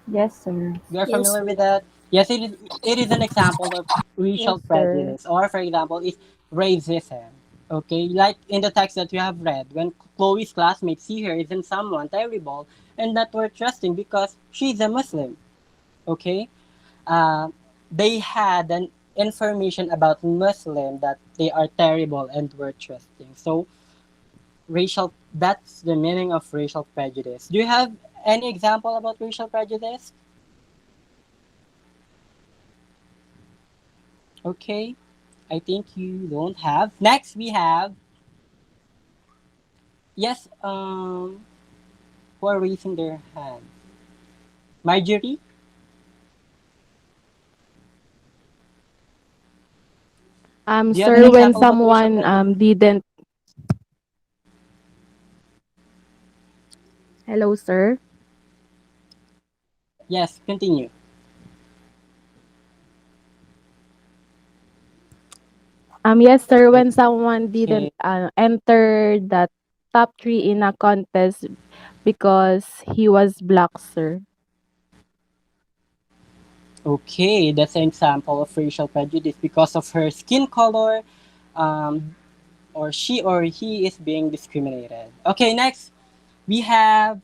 Yes, sir. You are Yes, familiar sir. with that? Yes, it is an example of racial Yes, sir. prejudice. Or, for example, is racism. Okay, like in the text that you have read, when Chloe's classmates see her isn't someone terrible and not worth trusting because she's a Muslim. Okay, uh, they had an information about Muslim that they are terrible and worth trusting. So racial that's the meaning of racial prejudice. Do you have any example about racial prejudice? Okay, I think you don't have. Next we have yes, who are raising their hand? Marjorie? Do you have an Sir, when example about racial someone prejudice? didn't Hello, sir. Yes, continue. Yes, sir, when someone Okay. didn't enter the top three in a contest because he was black, sir. Okay, that's an example of racial prejudice because of her skin color, um, or she or he is being discriminated. Okay, next we have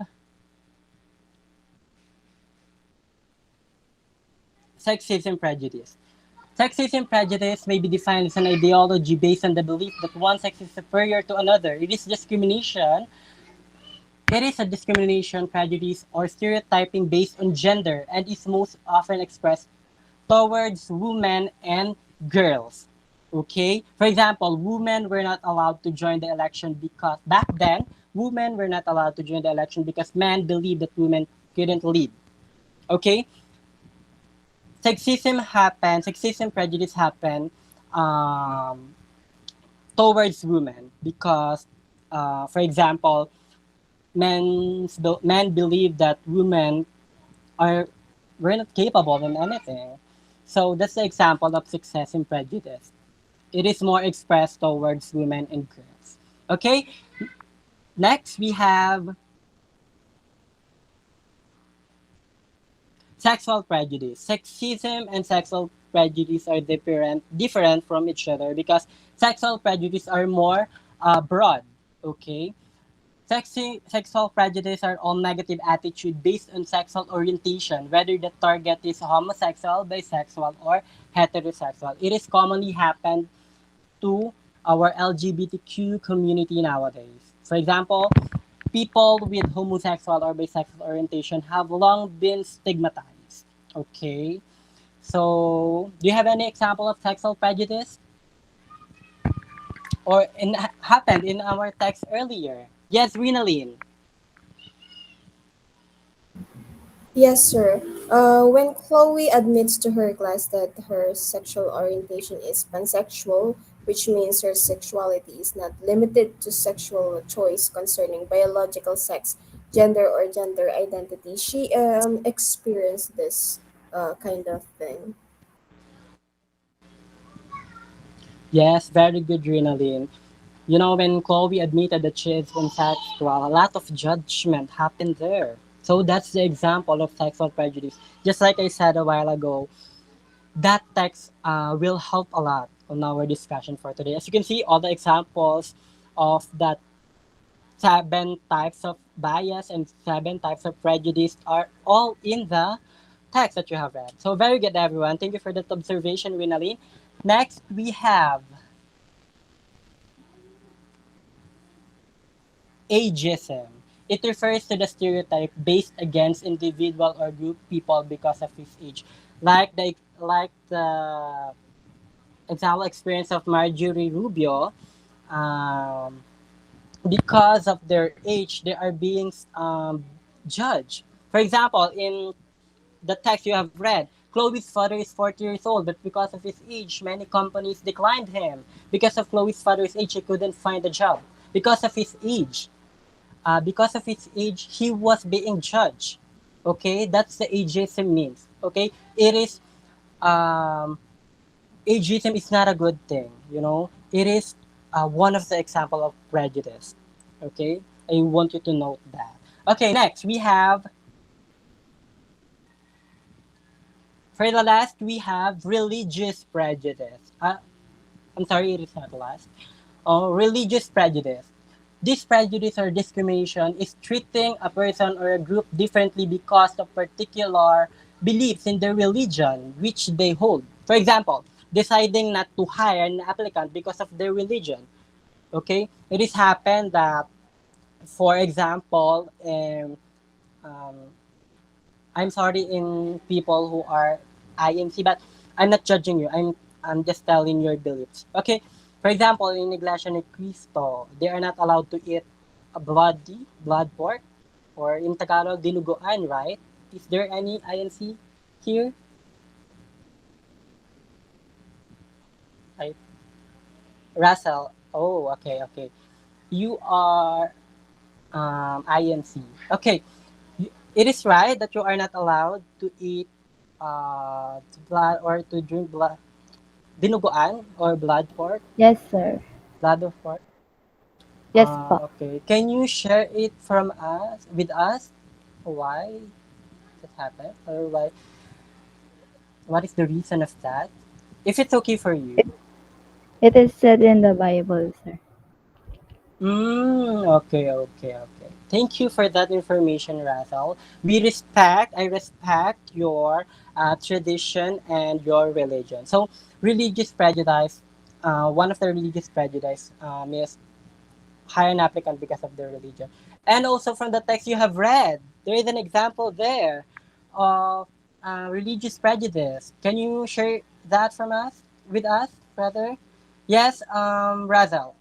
sexism prejudice. Sexism prejudice may be defined as an ideology based on the belief that one sex is superior to another. It is discrimination. It is a discrimination, prejudice, or stereotyping based on gender and is most often expressed towards women and girls. Okay? For example, women were not allowed to join the election because back then, women were not allowed to join the election because men believed that women couldn't lead. Okay? Sexism prejudice happen um, towards women because, for example, men believe that women are were not capable in anything. So that's the example of sexism prejudice. It is more expressed towards women and girls. Okay, next we have sexual prejudice. Sexism and sexual prejudice are different from each other because sexual prejudice are more broad. Okay, sexual prejudice are all negative attitude based on sexual orientation, whether the target is homosexual, bisexual, or heterosexual. It is commonly happened to our LGBTQ community nowadays. For example, people with homosexual or bisexual orientation have long been stigmatized. Okay, so do you have any example of sexual prejudice or happened in our text earlier? Yes, Rinalyn. Yes, sir. When Chloe admits to her class that her sexual orientation is pansexual, which means her sexuality is not limited to sexual choice concerning biological sex, gender, or gender identity, she experienced this kind of thing. Yes, very good, Rinalyn. You know, when Chloe admitted that she is homosexual, a lot of judgment happened there. So that's the example of text on prejudice. Just like I said a while ago, that text will help a lot on our discussion for today. As you can see, all the examples of that 7 types of bias and 7 types of prejudice are all in the text that you have read. So very good, everyone. Thank you for that observation, Winaline. Next, we have ageism. It refers to the stereotype based against individual or group people because of his age, like the example experience of Marjorie Rubio. Um, because of their age, they are being judged. For example, in the text you have read, Chloe's father is 40 years old, but because of his age, many companies declined him. Because of Chloe's father's age, he couldn't find a job. Because of his age, he was being judged. Okay, that's the ageism means. Okay, it is um, ageism is not a good thing. It is one of the example of prejudice. Okay, I want you to note that. Okay, next we have for the last we have religious prejudice. I'm sorry, it is not the last. Religious prejudice. This prejudice or discrimination is treating a person or a group differently because of particular beliefs in their religion which they hold. For example, deciding not to hire an applicant because of their religion. Okay? It has happened that, for example, um, I'm sorry in people who are IMC, but I'm not judging you. I'm just telling your beliefs. Okay. For example, in Iglesia ni Cristo, they are not allowed to eat a blood pork, or in Tagalog, dinuguan, right? Is there any INC here? Right. Russell. Oh, okay, okay. You are INC. Okay. It is right that you are not allowed to eat blood or to drink blood dinuguan or blood pork, Yes, sir. blood of pork. Yes po. Okay. Can you share it from us with us? Why that happened, or why? What is the reason of that? If it's okay for you. It, it is said in the Bible, sir. Okay, okay, okay. Thank you for that information, Rathel. I respect your tradition and your religion. So, religious prejudice, one of the religious prejudice is hire an applicant because of their religion. And also from the text you have read, there is an example there of religious prejudice. Can you share that with us, brother? Yes, Razel.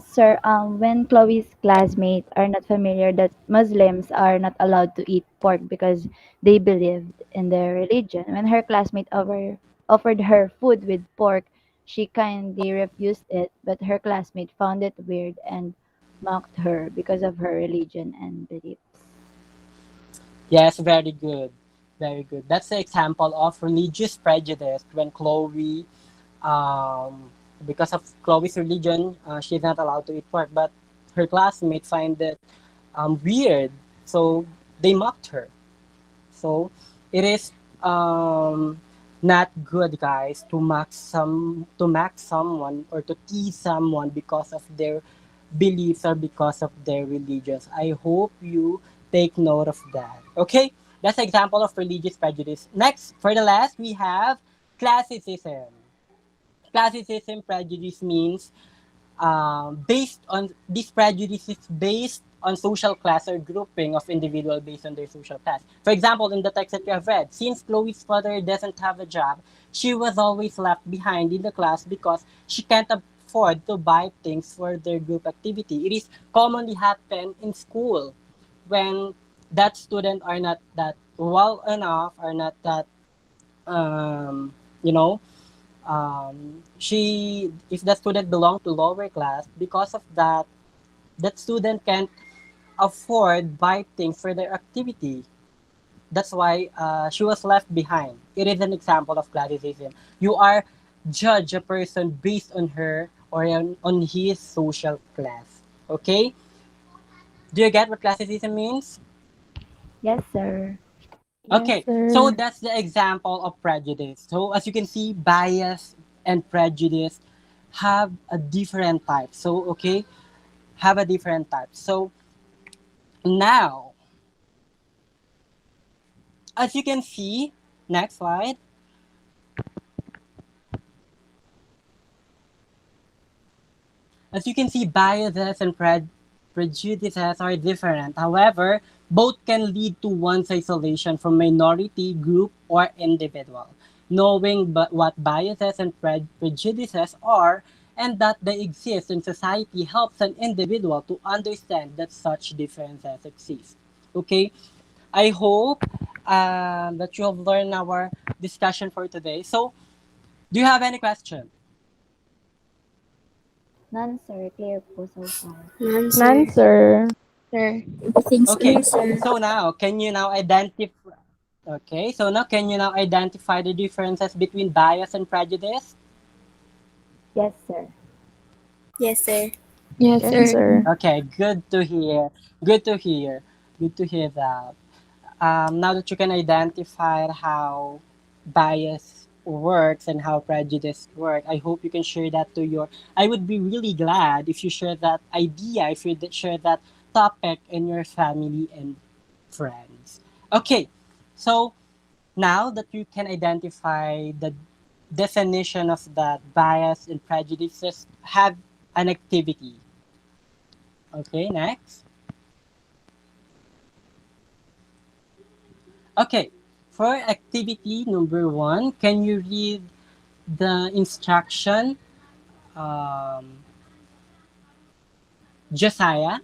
Sir, when Chloe's classmates are not familiar that Muslims are not allowed to eat pork because they believed in their religion, when her classmate offered her food with pork, she kindly refused it, but her classmate found it weird and mocked her because of her religion and beliefs. Yes, very good. Very good. That's the example of religious prejudice when Chloe, um, because of Chloe's religion, she's not allowed to eat pork, but her classmates find it weird. So they mocked her. So it is not good, guys, to mock someone or to tease someone because of their beliefs or because of their religions. I hope you take note of that. Okay, that's an example of religious prejudice. Next, for the last, we have classicism. Classicism prejudice means based on this prejudice is based on social class or grouping of individual based on their social class. For example, in the text that you have read, since Chloe's father doesn't have a job, she was always left behind in the class because she can't afford to buy things for their group activity. It is commonly happen in school when that student are not that well enough, are not that um, you know she if the student belong to lower class, because of that, that student can't afford buy things for their activity. That's why she was left behind. It is an example of classism. You are judge a person based on her or on his social class. Okay. Do you get what classicism means? Yes, sir. Yes, Okay, so sir. that's the example of prejudice. So as you can see, bias and prejudice have a different type. So okay, have a different type. So now, as you can see, next slide. As you can see, biases and prejudices are different. However, both can lead to one's isolation from minority, group, or individual. Knowing what biases and prejudices are and that they exist in society helps an individual to understand that such differences exist. Okay, I hope that you have learned our discussion for today. So, do you have any question? None, sir. Clear po so far. None, None, sir. sir. Sir. Everything's Okay, clear, sir. so now can you now identify? Okay, so now can you now identify the differences between bias and prejudice? Yes, sir. Yes, sir. Yes, Yes, sir. sir. Okay, good to hear. Good to hear. Good to hear that. Now that you can identify how bias works and how prejudice work, I hope you can share that to your. I would be really glad if you share that idea, if you share that topic in your family and friends. Okay, so now that you can identify the definition of that bias and prejudices, have an activity. Okay, next. Okay, for activity number one, can you read the instruction, um, Josiah?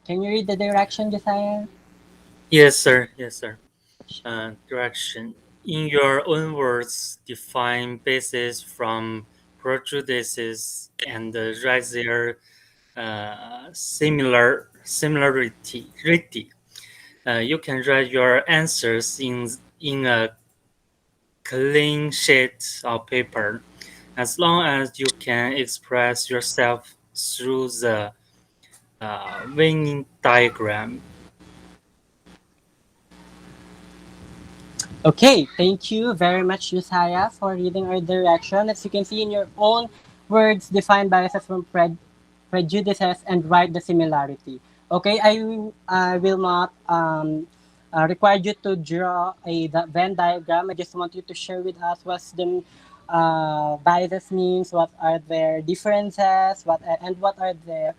Can you read the direction, Josiah? Yes, sir. Yes, sir. Direction. In your own words, define basis from prejudices and write their similarity. You can write your answers in a clean sheet of paper, as long as you can express yourself through the Venn diagram. Okay, thank you very much, Josiah, for reading our direction. As you can see in your own words, define biases from prejudices and write the similarity. Okay, I will not require you to draw the Venn diagram. I just want you to share with us what's the biases means, what are their differences, and what are their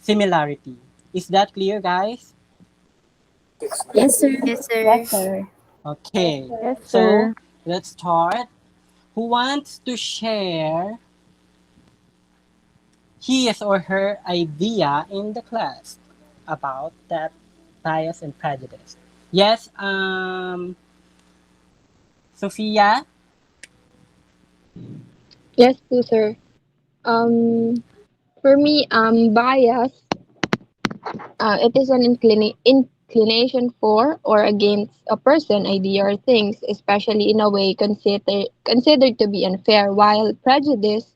similarity. Is that clear, guys? Yes, sir. Yes, Yes, sir. sir. Okay, Yes, so sir. let's start. Who wants to share his or her idea in the class about that bias and prejudice? Yes, Sophia, Yes po, sir. Um, for me, bias, it is an inclination for or against a person, idea, or things, especially in a way considered to be unfair, while prejudice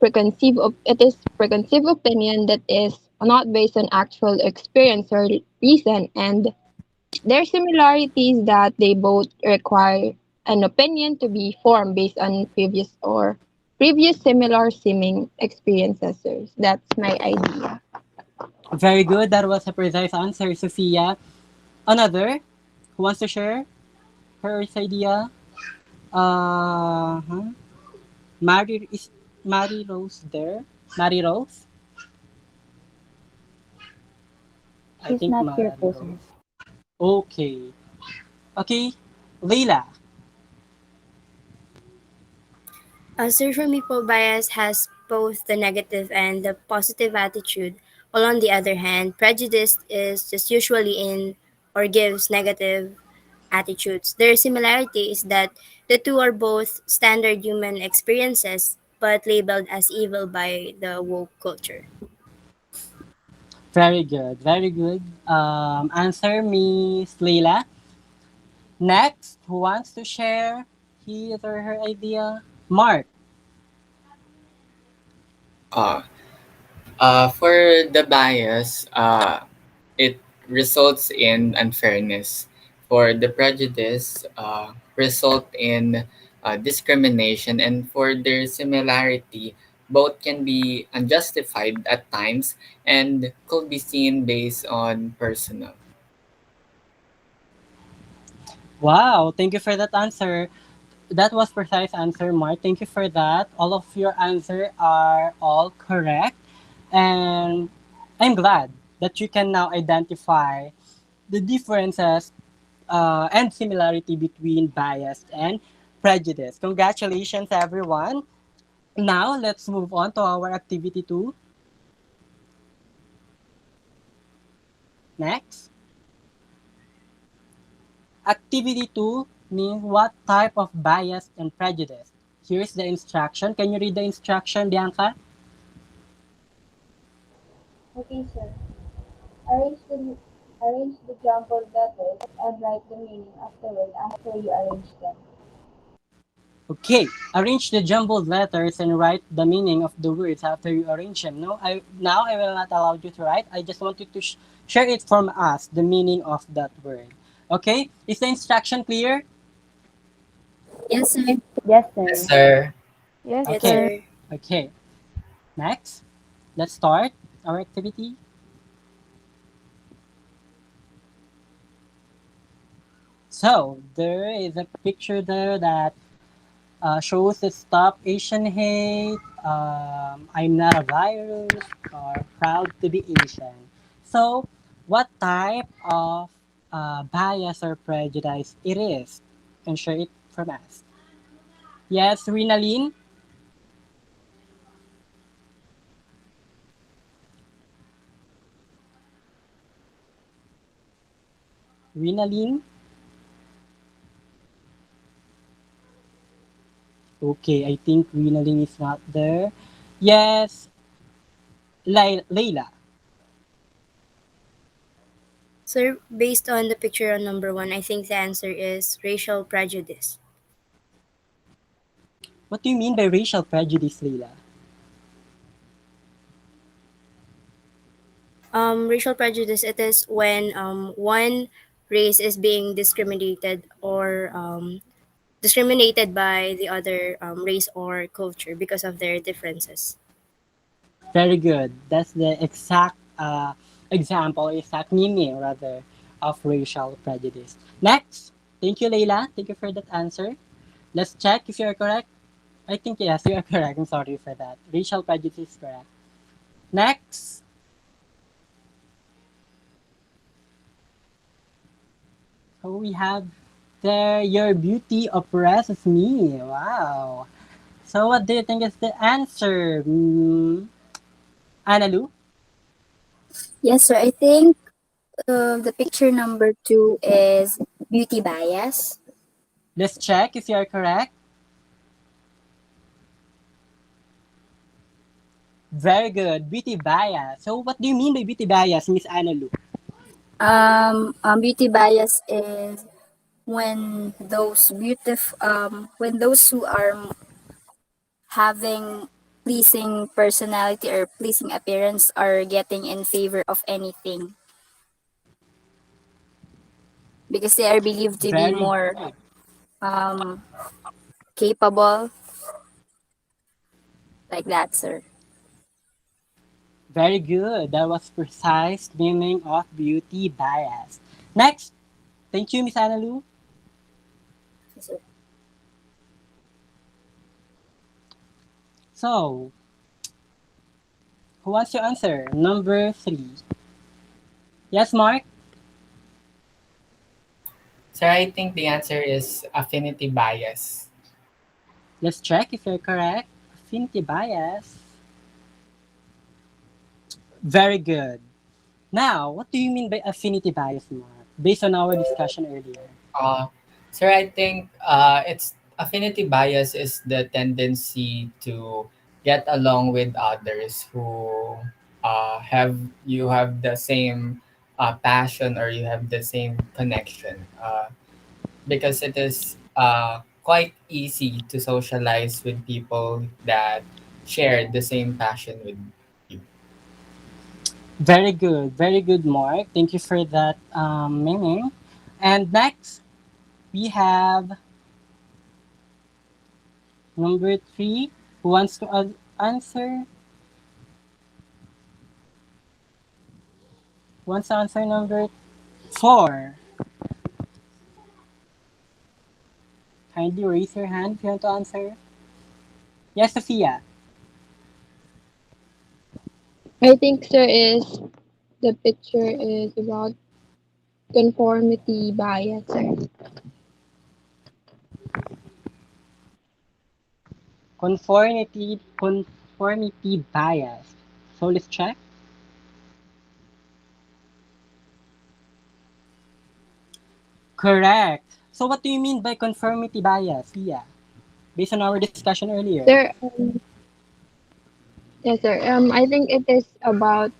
it is preconceived opinion that is not based on actual experience or reason, and there are similarities that they both require an opinion to be formed based on previous similar seeming experiences, sir. That's my idea. very good. That was a precise answer, Sophia. Another who wants to share her idea? Huh? Is Mary Rose there? Mary Rose? I She's think not here Mary po, sir. Rose. Okay. Okay. Leila. Sir, for me po, bias has both the negative and the positive attitude, while on the other hand, prejudice is just usually in or gives negative attitudes. Their similarity is that the two are both standard human experiences, but labeled as evil by the woke culture. Very good. Very good. Answer, Miss Leila. Next, who wants to share his or her idea? Mark. Uh, for the bias, it results in unfairness. For the prejudice, result in discrimination, and for their similarity, both can be unjustified at times and could be seen based on personal. Wow, thank you for that answer. That was precise answer, Mark. Thank you for that. All of your answers are all correct. And I'm glad that you can now identify the differences and similarity between bias and prejudice. Congratulations, everyone. Now, let's move on to our activity two. Next. Activity two means what type of bias and prejudice. Here's the instruction. Can you read the instruction, Bianca? Okay, sir. Arrange the arrange the jumbled letters and write the meaning of the word after you arrange them. Okay, arrange the jumbled letters and write the meaning of the words after you arrange them. No, I will not allow you to write. I just want you to share it from us, the meaning of that word. Okay, is the instruction clear? Yes, sir. Yes, Yes, sir. sir. Yes, Yes, Okay, sir. sir. okay. Next, let's start our activity. So there is a picture there that shows the Stop Asian Hate, I'm Not a Virus, or Proud to be Asian. So, what type of bias or prejudice it is? And share it from us. Yes, Rinalyn? Rinalyn? Okay, I think Rinalyn is not there. Yes, Layla. Sir, based on the picture on number one, I think the answer is racial prejudice. What do you mean by racial prejudice, Layla? Racial prejudice, it is when one race is being discriminated or discriminated by the other race or culture because of their differences. Very good. That's the exact example, exact meaning rather, of racial prejudice. Next. Thank you, Leila. Thank you for that answer. Let's check if you are correct. I think yes, you are correct. I'm sorry for that. Racial prejudice is correct. Next. So we have there, your beauty oppresses me. Wow. So what do you think is the answer? Analu? Yes, sir. I think the picture number two is beauty bias. Let's check if you are correct. Very good. Beauty bias. So what do you mean by beauty bias, Miss Analu? Beauty bias is when those who are having pleasing personality or pleasing appearance are getting in favor of anything because they are believed to be Very more good. um, capable, like that, sir. Very good. That was precise meaning of beauty bias. Next. Thank you, Miss Analu. Yes, sir. So, who wants to answer? Number three. Yes, Mark? Sir, I think the answer is affinity bias. Let's check if you're correct. Affinity bias. Very good. Now, what do you mean by affinity bias, Mark? Based on our discussion earlier. Uh, Sir, I think it's affinity bias is the tendency to get along with others who have you have the same passion or you have the same connection. because it is quite easy to socialize with people that share the same passion with you. Very good, Mark. Thank you for that, Ming. And next, we have number three. Who wants to answer? Who wants to answer number four? Kindly raise your hand if you want to answer. Yes, Sophia. I think, sir, is the picture is about conformity bias, sir. Conformity bias. So let's check. Correct. So what do you mean by conformity bias? Yeah. Based on our discussion earlier. Sir, yes, sir. I think it is about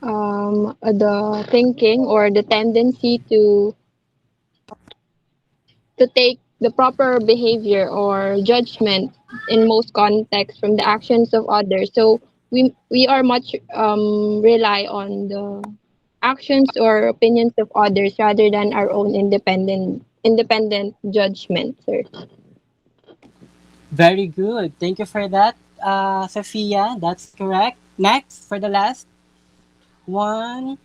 the thinking or the tendency to take the proper behavior or judgment in most contexts from the actions of others. So we are much rely on the actions or opinions of others rather than our own independent judgment, sir. Very good. Thank you for that, Sophia. That's correct. Next, for the last one.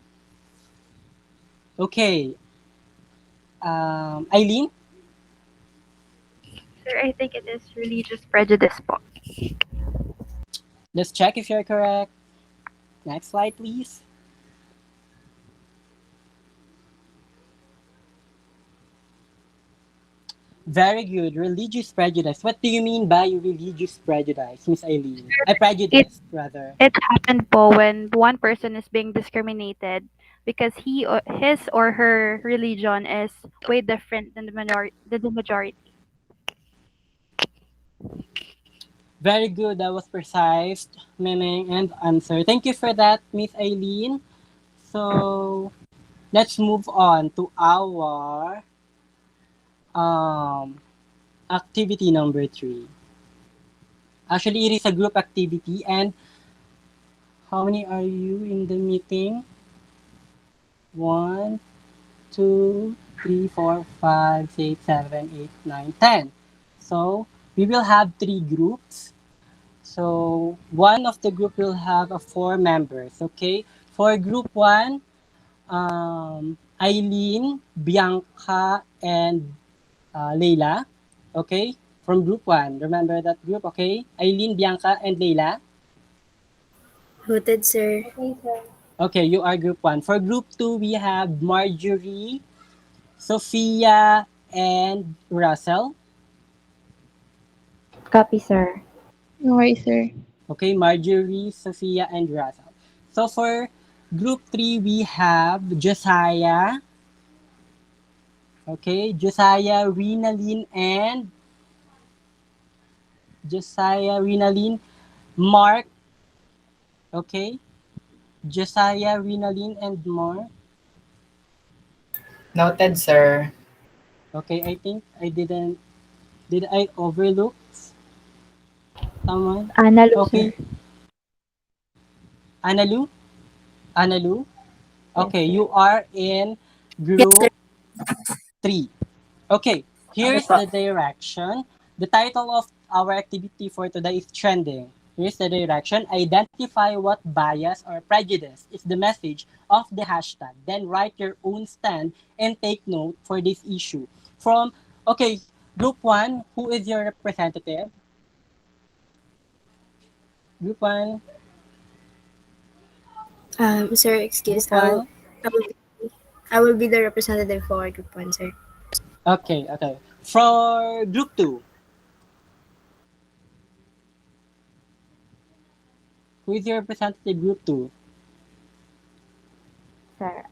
Okay. Eileen, Sir, I think it is religious prejudice po. let's check if you're correct. Next slide, please. Very good. Religious prejudice. What do you mean by religious prejudice, Miss Eileen? I It prejudice, rather. it happened po when one person is being discriminated because his or her religion is way different than the majority. Very good. That was precise, meaning, and answer. Thank you for that, Miss Eileen. So, let's move on to our um, activity number three. Actually, it is a group activity. And how many are you in the meeting? 1, 2, 3, 4, 5, 6, 7, 8, 9, 10. So, we will have three groups. So, one of the group will have four members. Okay? For group one, Eileen, Bianca, and Leila. Okay? From group one. Remember that group, okay? Eileen, Bianca, and Leila. Noted, sir. Okay, sir. Okay, you are group one. For group two, we have Marjorie, Sophia, and Russell. Copy, sir. Okay, sir. Okay, Marjorie, Sophia, and Russell. So for group three, we have Josiah. Okay, Josiah, Rinalyn, and Josiah, Rinalyn, Mark. Okay, Josiah, Rinalyn, and Mark. Noted, sir. Okay, I think I didn't. Did I overlook someone? Analu, sir. Okay, Analu. Analu. Yes, Okay, sir. you are in Yes, sir. group 3. Okay, Okay here's po. the direction. The title of our activity for today is trending. Here's the direction. Identify what bias or prejudice is the message of the hashtag. Then write your own stand and take note for this issue. From, okay, group 1, who is your representative? Group 1, Sir, excuse. group 1. I will, I will be the representative for Group 1, sir. Okay, okay. For group 2, who is your representative group 2? Sir,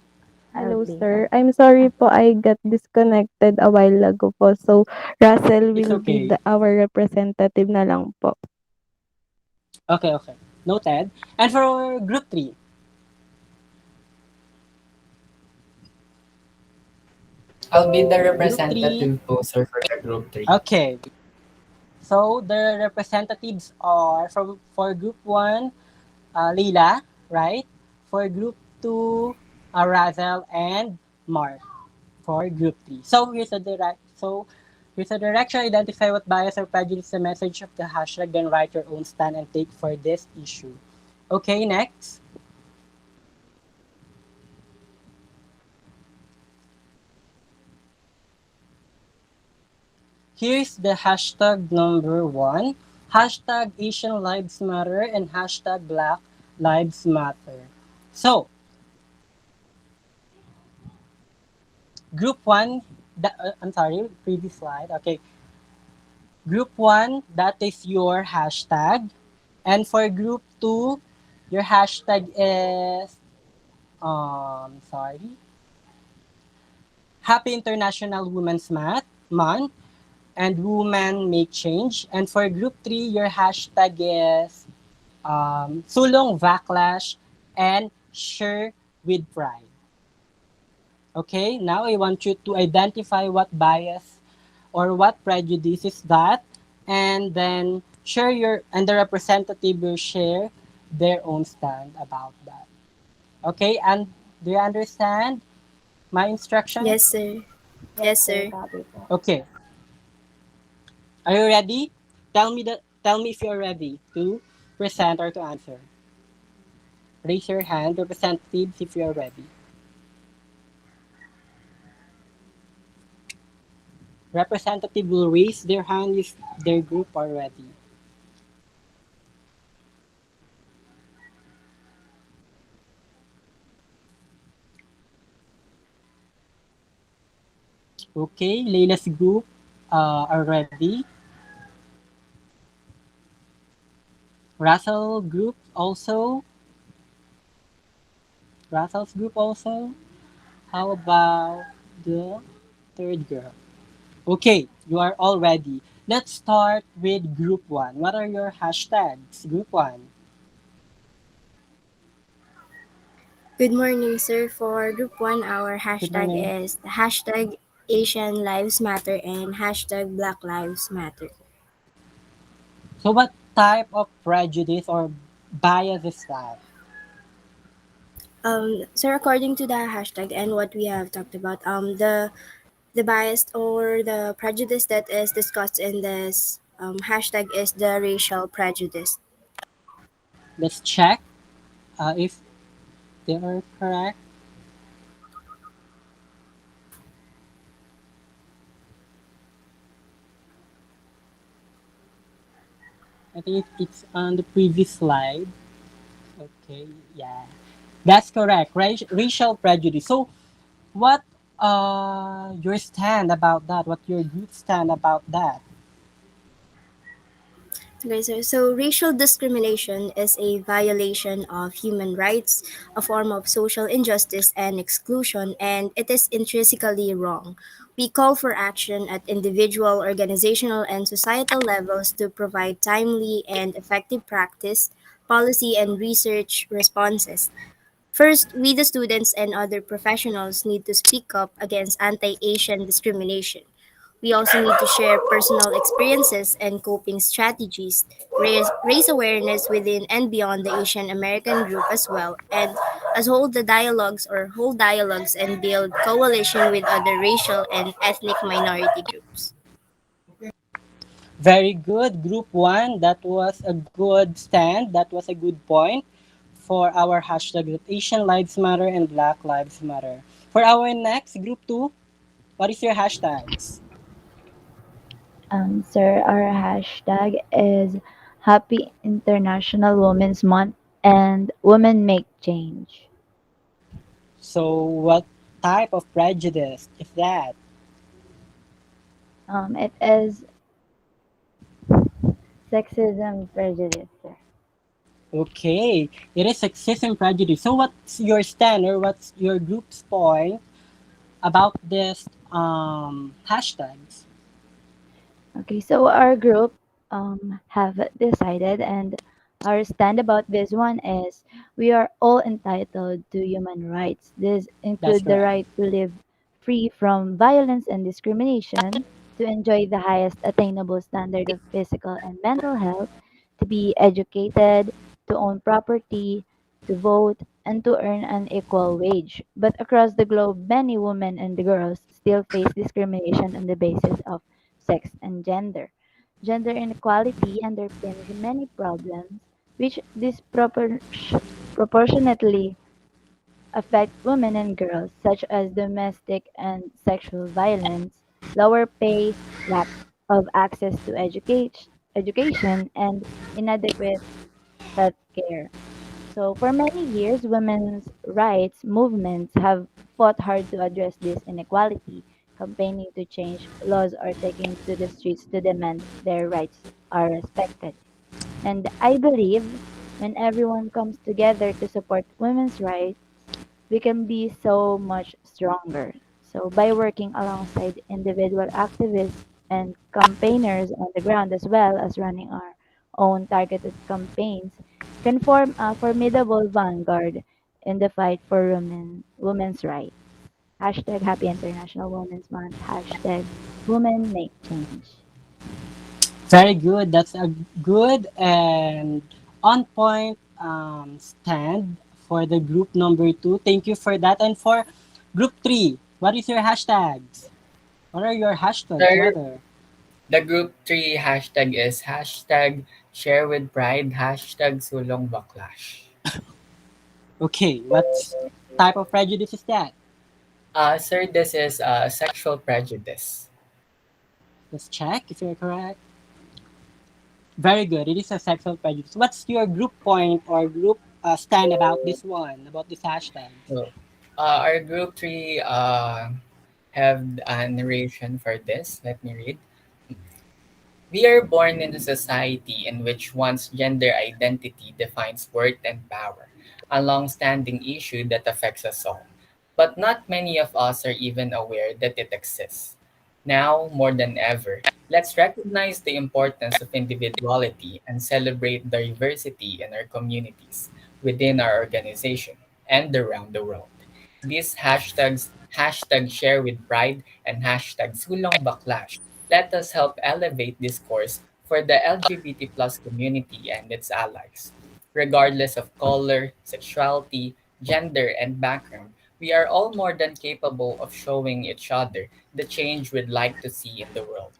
I'll Hello, be sir. I'm sorry po, I got disconnected a while ago po. So, Russell It's will be okay. our representative na lang po. Okay, okay. Noted. And for group 3, I'll be the Group 3. representative poser for the group 3. Okay. So the representatives are for group 1, Leila, right? For group 2, Razel and Mark for group 3. Here's a direction. Identify what bias or prejudice the message of the hashtag, then write your own stand and take for this issue. Okay, next. Here's the hashtag number 1. Hashtag Asian Lives Matter and hashtag Black Lives Matter. So, group 1, I'm sorry, previous slide. Okay, group 1, that is your hashtag. And for group 2, your hashtag is, sorry, Happy International Month and Women Make Change. And for group 3, your hashtag is Sulong Backlash and Share with Pride. Okay, now I want you to identify what bias or what prejudice is that, and then the representative will share their own stand about that. Okay, and do you understand my instruction? Yes, sir. Yes, Yes, sir. sir. Copy po. Okay, are you ready? Tell me if you're ready to present or to answer. Raise your hand, representatives, if you're ready. Representative will raise their hand if their group are ready. Okay, Leila's group are ready. Russell group also. Russell's group also. How about the third girl? Okay, you are all ready. Let's start with group 1. What are your hashtags, group 1? Good morning, sir. For group 1, our Good hashtag morning. is hashtag Asian Lives Matter and hashtag Black Lives Matter. So what type of prejudice or bias is that? Sir, according to the hashtag and what we have talked about, the bias or the prejudice that is discussed in this hashtag is the racial prejudice. Let's check if they are correct. I think it's on the previous slide. Okay, yeah. That's correct. Racial prejudice. So what your stand about that? What your group stand about that? Okay, sir. So racial discrimination is a violation of human rights, a form of social injustice and exclusion, and it is intrinsically wrong. We call for action at individual, organizational, and societal levels to provide timely and effective practice, policy, and research responses. First, we, the students and other professionals, need to speak up against anti Asian discrimination. We also need to share personal experiences and coping strategies, raise awareness within and beyond the Asian American group as well, and as hold dialogues and build coalition with other racial and ethnic minority groups. Very good, Group 1. That was a good stand. That was a good point for our hashtag that Asian Lives Matter and Black Lives Matter. For our next, Group 2, what is your hashtags? Sir, our hashtag is Happy International Women's Month and Women Make Change. So, what type of prejudice is that? It is sexism prejudice, sir. Okay, it is sexism prejudice. So, what's your stand or what's your group's point about this hashtags? Okay, so our group have decided, and our stand about this one is we are all entitled to human rights. This That's include the correct. right to live free from violence and discrimination, to enjoy the highest attainable standard of physical and mental health, to be educated, to own property, to vote, and to earn an equal wage. But across the globe, many women and girls still face discrimination on the basis of sex and gender. Gender inequality underpins many problems which disproportionately affect women and girls, such as domestic and sexual violence, lower pay, lack of access to education, and inadequate health care. So, for many years, women's rights movements have fought hard to address this inequality, campaigning to change laws or taking to the streets to demand their rights are respected. And I believe when everyone comes together to support women's rights, we can be so much stronger. So, by working alongside individual activists and campaigners on the ground, as well as running our own targeted campaigns, can form a formidable vanguard in the fight for women's rights. Hashtag Happy International Women's Month. Hashtag Women Make Change. Very good. That's a good and on point stand for the group number two. Thank you for that. And for group three, what is your hashtags? What are your hashtags, Sir, rather? the group 3 hashtag is hashtag share with pride, hashtag sulong backlash. Okay, what type of prejudice is that? Sir, this is sexual prejudice. Let's check if you're correct. Very good. It is a sexual prejudice. What's your group point or group stand about this one, about this hashtag? So, our group 3 have a narration for this. Let me read. We are born in a society in which one's gender identity defines worth and power, a long-standing issue that affects us all. But not many of us are even aware that it exists. Now, more than ever, let's recognize the importance of individuality and celebrate diversity in our communities, within our organization, and around the world. These hashtags, hashtag share with pride and hashtag sulong backlash, let us help elevate discourse for the LGBT plus community and its allies. Regardless of color, sexuality, gender, and background, we are all more than capable of showing each other the change we'd like to see in the world.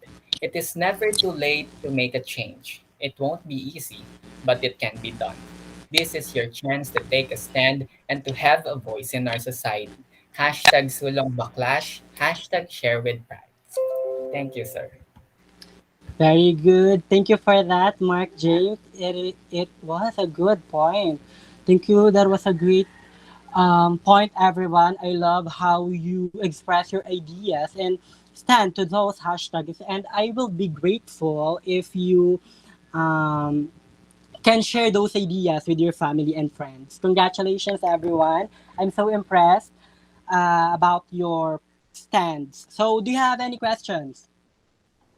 It is never too late to make a change. It won't be easy, but it can be done. This is your chance to take a stand and to have a voice in our society. Hashtag sulong backlash, hashtag share with pride. Thank you, sir. Very good. Thank you for that, Mark James. It was a good point. Thank you. That was a great point, everyone. I love how you express your ideas and stand to those hashtags. And I will be grateful if you um, can share those ideas with your family and friends. Congratulations, everyone. I'm so impressed about your stands. So, do you have any questions?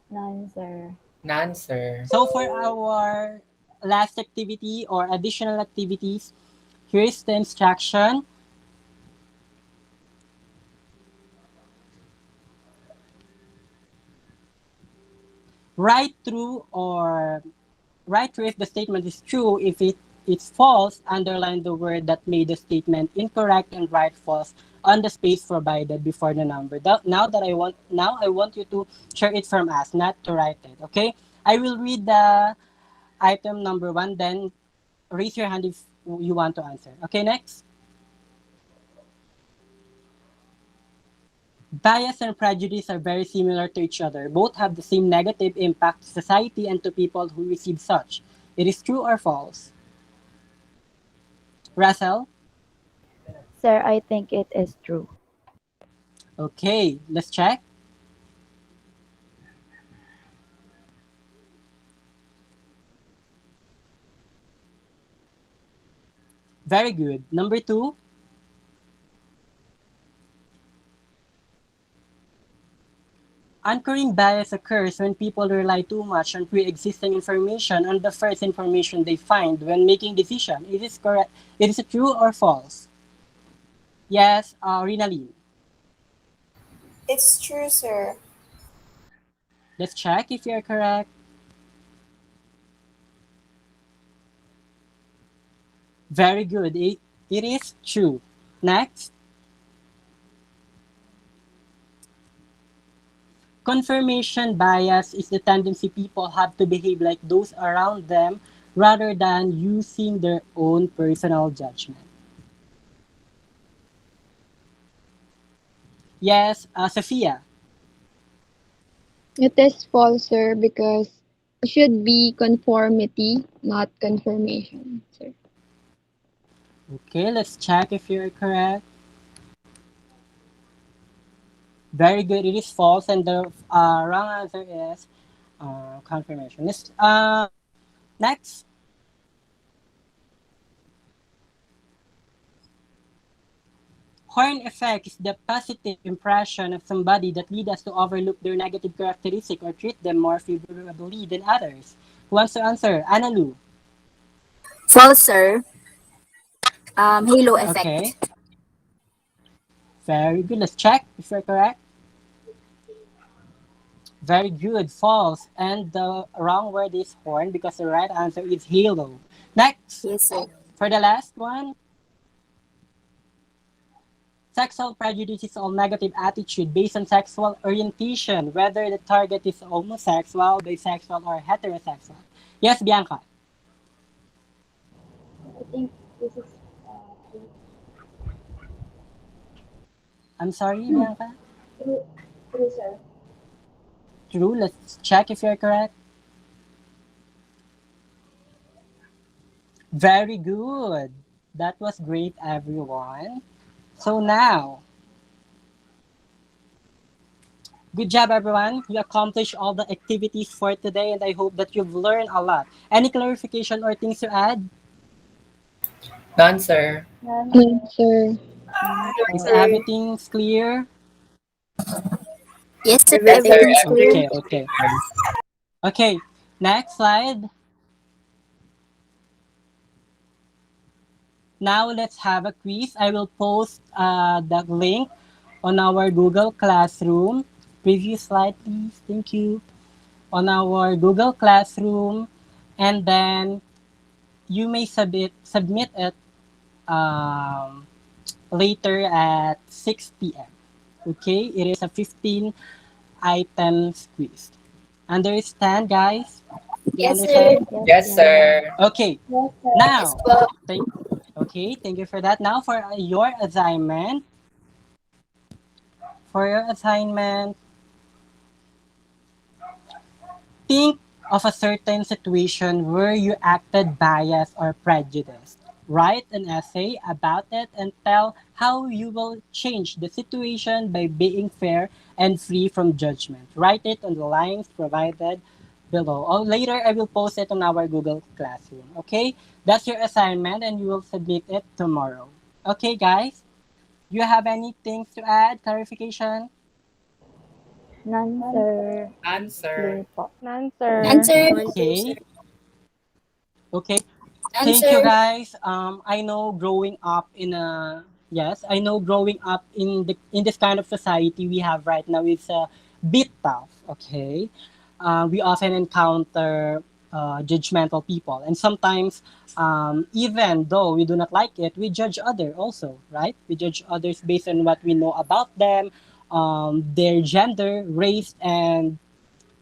None, sir. None, sir. So, for our last activity or additional activities, here is the instruction. Write through or write through if the statement is true. If it's false, underline the word that made the statement incorrect and write false on the space provided before the number. Now I want you to share it from us, not to write it. Okay? I will read the item number one, then raise your hand if you want to answer. Okay, next. Bias and prejudice are very similar to each other. Both have the same negative impact to society and to people who receive such. It is true or false? Russell? Sir, I think it is true. Okay, let's check. Very good. Number two, anchoring bias occurs when people rely too much on pre-existing information on the first information they find when making decision. It is correct. It is true or false? Yes, Rinalyn. It's true, sir. Let's check if you're correct. Very good. It is true. Next, confirmation bias is the tendency people have to behave like those around them rather than using their own personal judgment. Yes, Sophia. It is false, sir, because it should be conformity, not confirmation, sir. Okay, let's check if you're correct. Very good. It is false, and the wrong answer is confirmation. Next, horn effect is the positive impression of somebody that lead us to overlook their negative characteristic or treat them more favorably than others. Who wants to answer? Analu. False, sir. Halo Okay, effect. very good. Let's check if you're correct. Very good. False. And the wrong word is horn because the right answer is halo. Next, Yes, sir. for the last one, sexual prejudice is all negative attitude based on sexual orientation, whether the target is homosexual, bisexual, or heterosexual. Yes, Bianca. I think this is true. I'm sorry, Bianca. True, true, sir. True. Let's check if you're correct. Very good. That was great, everyone. So now, good job, everyone. You accomplished all the activities for today, and I hope that you've learned a lot. Any clarification or things to add? None, sir. None, No, sir. sir. None Yes, Is po. sir. everything clear? Yes, sir. Yes, sir. Everything's clear. Okay, Everything is okay. clear. Okay, next slide. Now let's have a quiz. I will post the link on our Google Classroom. Previous slide, please. Thank you. On our Google Classroom, and then you may submit it um, later at 6 p.m. Okay, it is a 15 items quiz. Understand, guys? Do you Yes, sir. understand? Yes, Yes, sir. sir. Okay. Yes, sir. Yes Now, po. thank. Okay, thank you for that. Now for your assignment. For your assignment, think of a certain situation where you acted biased or prejudiced. Write an essay about it and tell how you will change the situation by being fair and free from judgment. Write it on the lines provided below. Or later, I will post it on our Google Classroom. Okay? That's your assignment and you will submit it tomorrow. Okay, guys? Do you have anything to add? Clarification? None, None, sir. sir. None, sir. Clear po. None, sir. Answer. Answer, sir. Okay. Okay. Thank you Answer. guys. I know growing up in a yes, I know growing up in this kind of society we have right now is a bit tough. Okay, we often encounter judgmental people, and sometimes even though we do not like it, we judge other also, right? We judge others based on what we know about them, their gender, race, and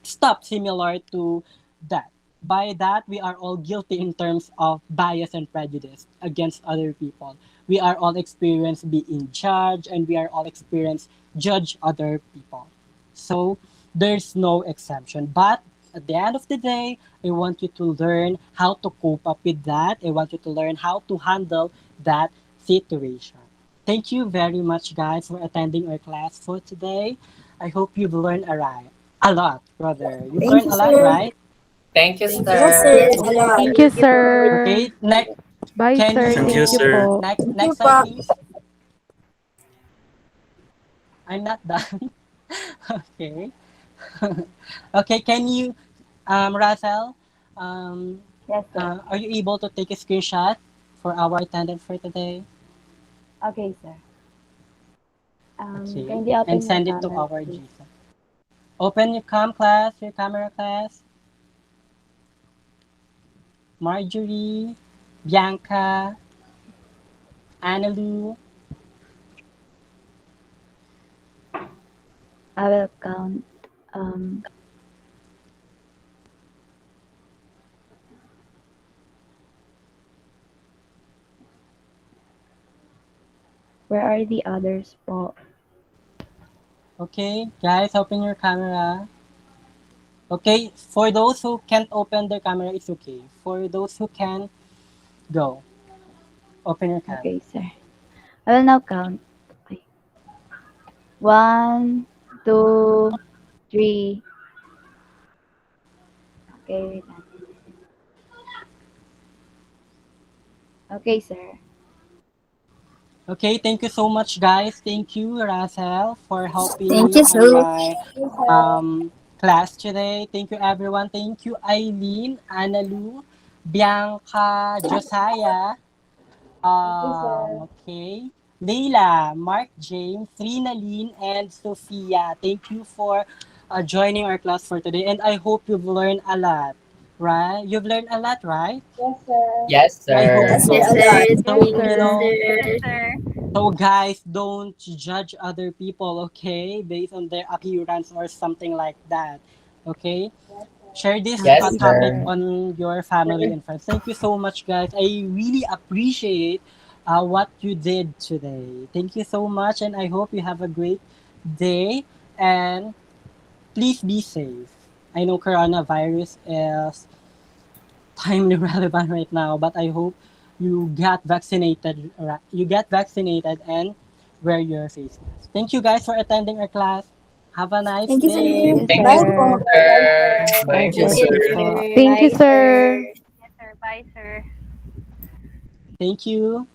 stuff similar to that. By that, we are all guilty in terms of bias and prejudice against other people. We are all experienced being judged and we are all experienced judge other people. So there's no exception. But at the end of the day, I want you to learn how to cope up with that. I want you to learn how to handle that situation. Thank you very much, guys, for attending our class for today. I hope you've learned a lot, brother. You've Thank learned you, a lot, sir. right? Thank you, Thank you, yes, sir. sir. Yes, A lot. sir. Thank you, Thank you po. sir. Okay, next, Bye, can sir. Thank you, you, Thank you sir. po. Thank next you slide, po. please? I'm not done. Okay. Okay, can you, Russell, um, Yes, sir. are you able to take a screenshot for our attendance for today? Okay, sir. Okay. Kindly And open your send it to camera, our please. GSA. Open your class, your camera class. Marjorie, Bianca, Annalou. I will count. Um, where are the others po? Okay, guys, open your camera. Okay, for those who can't open their camera, it's okay. For those who can, go. Open your camera. Okay, sir. I will now count. Okay. One, two, three. Okay, wait lang. Okay, sir. Okay, thank you so much, guys. Thank you, Russell, for helping Thank me you, on sir. my class today. Thank you, everyone. Thank you, Eileen, Analu, Bianca, Josiah, Thank you, sir. okay, Leila, Mark, James, Rinalyn, and Sophia. Thank you for joining our class for today. And I hope you've learned a lot, right? You've learned a lot, right? Yes, sir. Yes, I hope sir. Yes, sir, so. a lot. Yes, So, Thank sir. you, Yes, sir. sir. so guys, don't judge other people, okay? Based on their appearance or something like that, okay? Yes, sir. Share this Yes, Okay, topic sir. sir. on your family and friends. Thank you so much, guys. I really appreciate what you did today. Thank you so much, and I hope you have a great day. And please be safe. I know coronavirus is timely relevant right now, but I hope you get vaccinated. You get vaccinated and wear your face mask. Thank you guys for attending our class. Have a nice Thank you, Thank day. you, sir. Thank Bye you, po. sir. Bye, sir. sir. Thank Thank you, you, Bye-bye sir. po. sir. Thank you, Bye, sir. sir. Yes, sir. Bye, sir. Thank you.